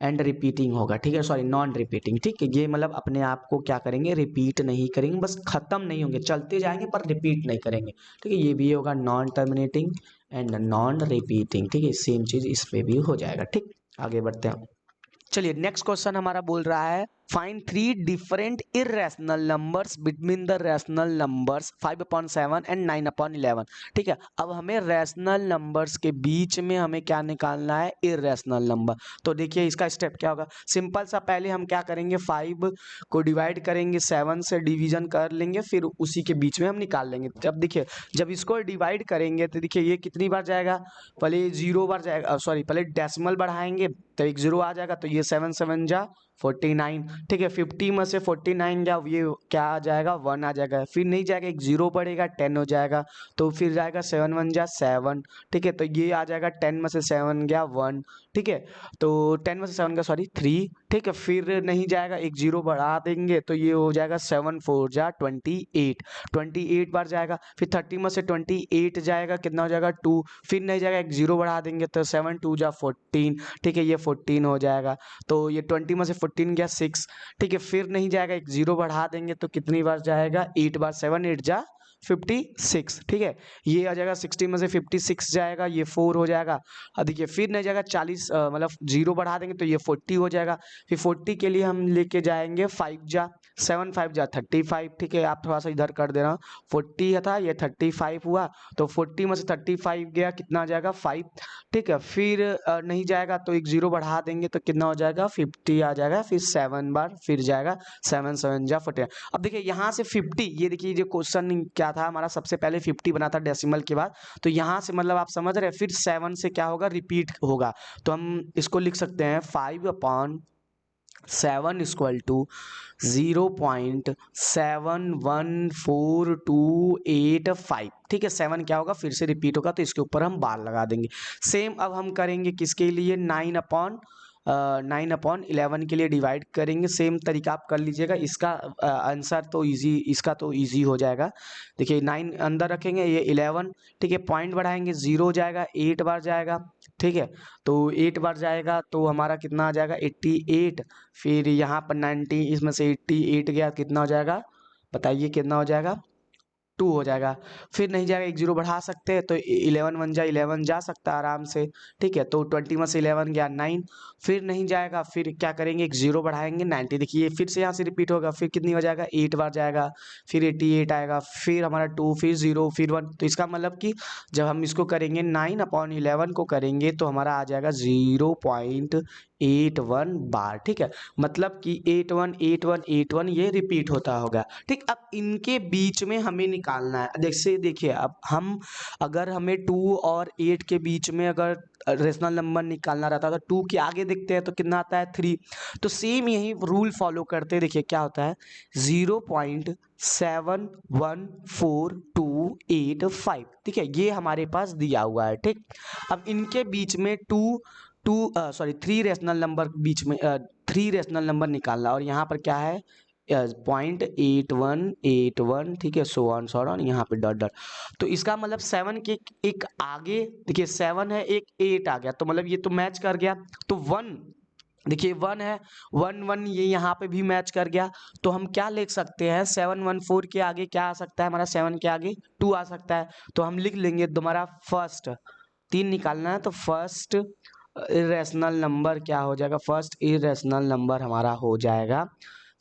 Speaker 1: एंड रिपीटिंग होगा, ठीक है, सॉरी नॉन रिपीटिंग, ठीक है। ये मतलब अपने आप को क्या करेंगे, रिपीट नहीं करेंगे, बस खत्म नहीं होंगे, चलते जाएंगे पर रिपीट नहीं करेंगे, ठीक है। ये भी होगा non terminating and non repeating, ठीक है, सेम चीज इस पे भी हो जाएगा, ठीक। आगे बढ़ते हैं। चलिए नेक्स्ट क्वेश्चन हमारा बोल रहा है find 3 different irrational numbers between the rational numbers 5/7 and 9/11, ठीक है। अब हमें रैशनल नंबर्स के बीच में हमें क्या निकालना है, इरेशनल नंबर। तो देखिए इसका स्टेप क्या होगा, सिंपल सा, पहले हम क्या करेंगे, 5 को डिवाइड करेंगे, 7 से डिवीजन कर लेंगे, फिर उसी के बीच में हम निकाल लेंगे। अब देखिए जब इसको डिवाइड करेंगे तो देखिए ये कितनी बार जाएगा, पहले 0 बार जाएगा, सॉरी पहले डेसिमल बढ़ाएंगे तो एक 0 आ जाएगा, तो ये 7 7 जा 49, ठीक है। 50 में से 49 गया, ये क्या आ जाएगा, 1 आ जाएगा, फिर नहीं जाएगा, एक 0 पड़ेगा, 10 हो जाएगा, तो फिर जाएगा 7 1 जा 7, ठीक है। तो ये आ जाएगा 10 में से 7 गया 1, ठीक है। तो 10 में से 7 गया सॉरी 3, ठीक है। फिर नहीं जाएगा, एक 0 बढ़ा देंगे तो ये हो जाएगा 7 4 जा 28, 28 बार जाएगा, फिर 30 में से 28 जाएगा, कितना हो जाएगा 2, फिर नहीं जाएगा, एक 0 बढ़ा देंगे तो 7 2 जा 14, ठीक है, ये 14 हो जाएगा। तो ये 20 में से 14 गया 6, ठीक है। फिर नहीं जाएगा, एक 0 बढ़ा देंगे तो कितनी बार जाएगा, 8 बार, 7 8 जा 56, ठीक है। ये आ जाएगा 60 में से 56 जाएगा, ये 4 हो जाएगा। अब देखिए फिर नहीं जाएगा 40, मतलब 0 बढ़ा देंगे तो ये 40 हो जाएगा। फिर 40 के लिए हम लेके जाएंगे 5 जा 7 5 जा 35, ठीक है। आप थोड़ा सा इधर कर देना, 40 था ये 35 हुआ, तो 40 में से 35 गया, कितना आ जाएगा 5, ठीक है। फिर नहीं जाएगा तो एक 0 बढ़ा देंगे तो कितना हो जाएगा 50 आ जाएगा, फिर 7 बार फिर जाएगा, 7 7 जा 49। अब देखिए यहाँ से 50, ये देखिए जो क्वेश्चन क्या था हमारा, सबसे पहले 50 बना था डेसिमल के बाद, तो यहाँ से मतलब आप समझ रहे हैं, फिर 7 से क्या होगा, रिपीट होगा। तो हम इसको लिख सकते हैं 5/7 इक्वल टू 0.714285, ठीक है। 7 क्या होगा, फिर से रिपीट होगा, तो इसके ऊपर हम बार लगा देंगे। सेम अब हम करेंगे किसके लिए, 9/11 के लिए डिवाइड करेंगे, सेम तरीका आप कर लीजिएगा। इसका आंसर तो इजी, इसका तो इजी हो जाएगा। देखिए 9 अंदर रखेंगे, ये 11, ठीक है, पॉइंट बढ़ाएंगे, 0 जाएगा, 8 बार जाएगा, ठीक है। तो 8 बार जाएगा तो हमारा कितना आ जाएगा 88, फिर यहाँ पर 90, इसमें से 88 गया, कितना हो जाएगा बताइए, कितना हो जाएगा 2 हो जाएगा। फिर नहीं जाएगा, एक 0 बढ़ा सकते हैं, तो 11 1 जा 11 जा सकता है आराम से, ठीक है। तो 20 में से 11 गया 9, फिर नहीं जाएगा, फिर क्या करेंगे, एक 0 बढ़ाएंगे 90, देखिए फिर से यहाँ से रिपीट होगा, फिर कितनी हो जाएगा 8 बार जाएगा, फिर 88 आएगा, फिर हमारा 2, फिर 0, फिर 1। तो इसका मतलब कि जब हम इसको करेंगे 9/11 को करेंगे तो हमारा आ जाएगा 0.81 बार, ठीक है। मतलब कि 81 81 81 ये रिपीट होता होगा, ठीक। अब इनके बीच में हमें निकालना है, जैसे देखिए अब हम, अगर हमें 2 और 8 के बीच में अगर रेशनल नंबर निकालना रहता है तो 2 के आगे देखते हैं तो कितना आता है 3, तो सेम यही रूल फॉलो करते हैं। देखिए क्या होता है 0.714285, ठीक है, ये हमारे पास दिया हुआ है, ठीक। अब इनके बीच में 3 रेशनल नंबर बीच में 3 रेशनल नंबर निकालना, और यहाँ पर क्या है 0.8181, ठीक है, सो ऑन यहाँ पे डॉट डॉट। तो इसका मतलब 7 के एक आगे देखिए 7 है, एक 8 आ गया, तो मतलब ये तो मैच कर गया। तो 1 देखिए 1 है, 1 1 ये यहाँ पे भी मैच कर गया। तो हम क्या लिख सकते हैं, 714 के आगे क्या आ सकता है हमारा, 7 के आगे 2 आ सकता है। तो हम लिख लेंगे तुम्हारा फर्स्ट 3 निकालना है, तो फर्स्ट इरेशनल नंबर क्या हो जाएगा, फर्स्ट इरेशनल नंबर हमारा हो जाएगा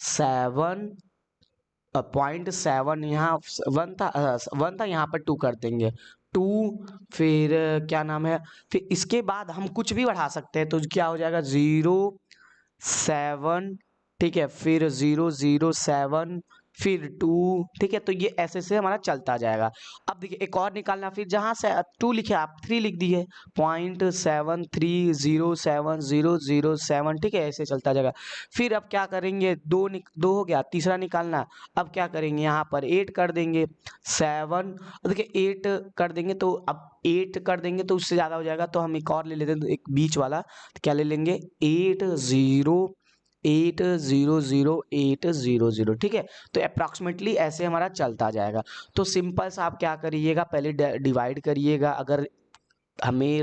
Speaker 1: 7.7, यहाँ 1 था, 1 था, यहाँ पर 2 कर देंगे 2, फिर क्या नाम है, फिर इसके बाद हम कुछ भी बढ़ा सकते हैं, तो क्या हो जाएगा 0 7, ठीक है, फिर 0 0 7, फिर 2, ठीक है। तो ये ऐसे से हमारा चलता जाएगा। अब देखिए एक और निकालना, फिर जहाँ से 2 लिखे आप 3 लिख दिए, 0.7307007, ठीक है, ऐसे चलता जाएगा। फिर अब क्या करेंगे, 2 हो गया, तीसरा निकालना। अब क्या करेंगे, यहाँ पर 8 कर देंगे, 7, देखिए 8 कर देंगे तो अब 8 कर देंगे तो उससे ज़्यादा हो जाएगा, तो हम एक और ले लेते हैं, एक बीच वाला। तो क्या ले लेंगे, 80800 ठीक है। तो अप्रॉक्सीमेटली ऐसे हमारा चलता जाएगा। तो सिंपल सा आप क्या करिएगा, पहले डिवाइड करिएगा। अगर हमें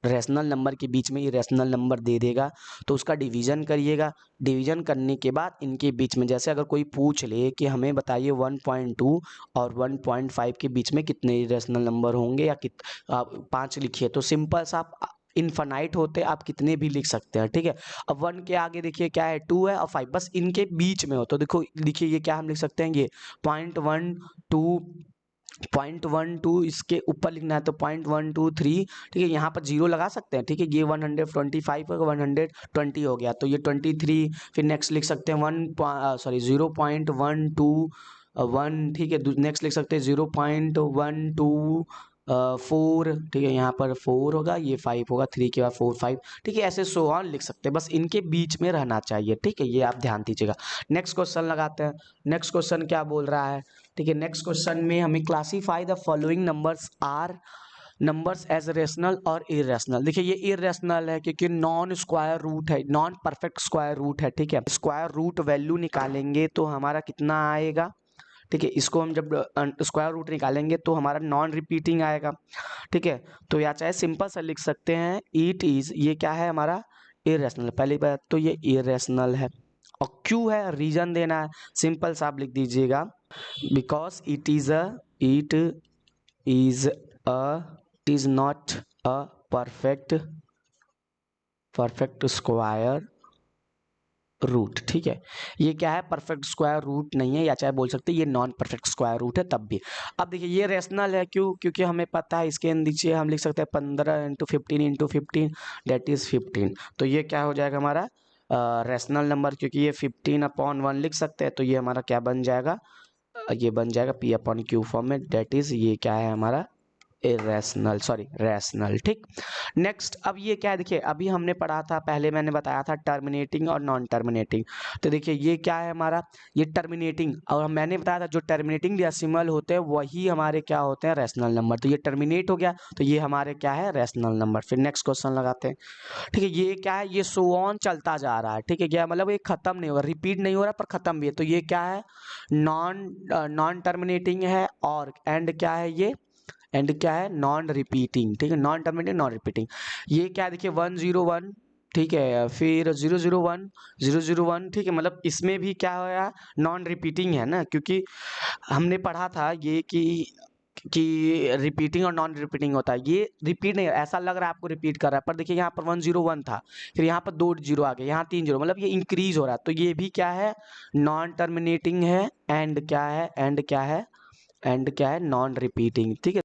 Speaker 1: रेशनल नंबर के बीच में ये रेशनल नंबर दे देगा तो उसका डिवीजन करिएगा। डिवीजन करने के बाद इनके बीच में, जैसे अगर कोई पूछ ले कि हमें बताइए 1.2 और 1.5 के बीच में कितने रेशनल नंबर होंगे, या 5 लिखिए, तो सिंपल सा आप इनफाइनाइट होते आप कितने भी लिख सकते हैं, ठीक है। अब 1 के आगे देखिए क्या है, 2 है और 5, बस इनके बीच में हो तो देखो देखिए ये क्या हम लिख सकते हैं, ये 0.12 इसके ऊपर लिखना है तो 0.123, ठीक है। यहाँ पर 0 लगा सकते हैं, ठीक है। ये 125 का 120 हो गया तो ये 23। फिर नेक्स्ट लिख सकते हैं 0.121, ठीक है। नेक्स्ट लिख सकते हैं 0.124, ठीक है। यहाँ पर 4 होगा, ये 5 होगा, 3 के बाद 4 5, ठीक है। ऐसे सो ऑन लिख सकते हैं, बस इनके बीच में रहना चाहिए, ठीक है। ये आप ध्यान दीजिएगा। नेक्स्ट क्वेश्चन लगाते हैं। नेक्स्ट क्वेश्चन क्या बोल रहा है, ठीक है। नेक्स्ट क्वेश्चन में हमें classify the following numbers as rational और इरेशनल। देखिए ये इरेशनल है क्योंकि नॉन स्क्वायर रूट है, नॉन परफेक्ट स्क्वायर रूट है, ठीक है। स्क्वायर रूट वैल्यू निकालेंगे तो हमारा कितना आएगा, ठीक है। इसको हम जब स्क्वायर रूट निकालेंगे तो हमारा नॉन रिपीटिंग आएगा, ठीक है। तो या चाहे सिंपल सा लिख सकते हैं, इट इज, ये क्या है हमारा इरेशनल। पहली बात तो ये इरेशनल है, और क्यों है रीजन देना है, सिंपल सा आप लिख दीजिएगा, because it is not a perfect square root, ठीक है। ये क्या है, परफेक्ट स्क्वायर रूट नहीं है, या चाहे बोल सकते हैं ये नॉन परफेक्ट स्क्वायर रूट है तब भी। अब देखिए ये रेशनल है, क्यों, क्योंकि हमें पता है इसके नीचे हम लिख सकते हैं 15 × 15 × 15 दैट इज 15। तो ये क्या हो जाएगा हमारा रेशनल नंबर, क्योंकि ये 15/1 लिख सकते हैं, तो ये हमारा क्या बन जाएगा, ये बन जाएगा P/Q फॉर्म में, दैट इज ये क्या है हमारा रैशनल, ठीक। नेक्स्ट अब ये क्या है, देखिए अभी हमने पढ़ा था, पहले मैंने बताया था टर्मिनेटिंग और नॉन टर्मिनेटिंग। तो देखिए ये क्या है हमारा, ये टर्मिनेटिंग, और मैंने बताया था जो टर्मिनेटिंग डेसिमल होते हैं वही हमारे क्या होते हैं, रैशनल नंबर। तो ये टर्मिनेट हो गया तो ये हमारे क्या है, रैशनल नंबर। फिर नेक्स्ट क्वेश्चन लगाते हैं, ठीक है। ये क्या है, ये सो ऑन चलता जा रहा है, ठीक है। क्या मतलब ये खत्म नहीं होगा, रिपीट नहीं हो रहा पर खत्म भी है, तो ये क्या है, नॉन टर्मिनेटिंग है। और एंड क्या है, ये एंड क्या है, नॉन रिपीटिंग, ठीक है। Non terminating, non repeating. ये क्या है, देखिए 101, ठीक है। फिर 001, ठीक है। मतलब इसमें भी क्या होया, नॉन रिपीटिंग है ना, क्योंकि हमने पढ़ा था ये कि रिपीटिंग और नॉन रिपीटिंग होता है। ये रिपीट नहीं, ऐसा लग रहा है आपको रिपीट कर रहा है, पर देखिए यहाँ पर 101 था, फिर यहाँ पर 2 0 आ गए, यहाँ 3 0, मतलब ये इंक्रीज हो रहा है। तो ये भी क्या है, नॉन टर्मिनेटिंग है। एंड क्या है, एंड क्या है, नॉन रिपीटिंग, ठीक है।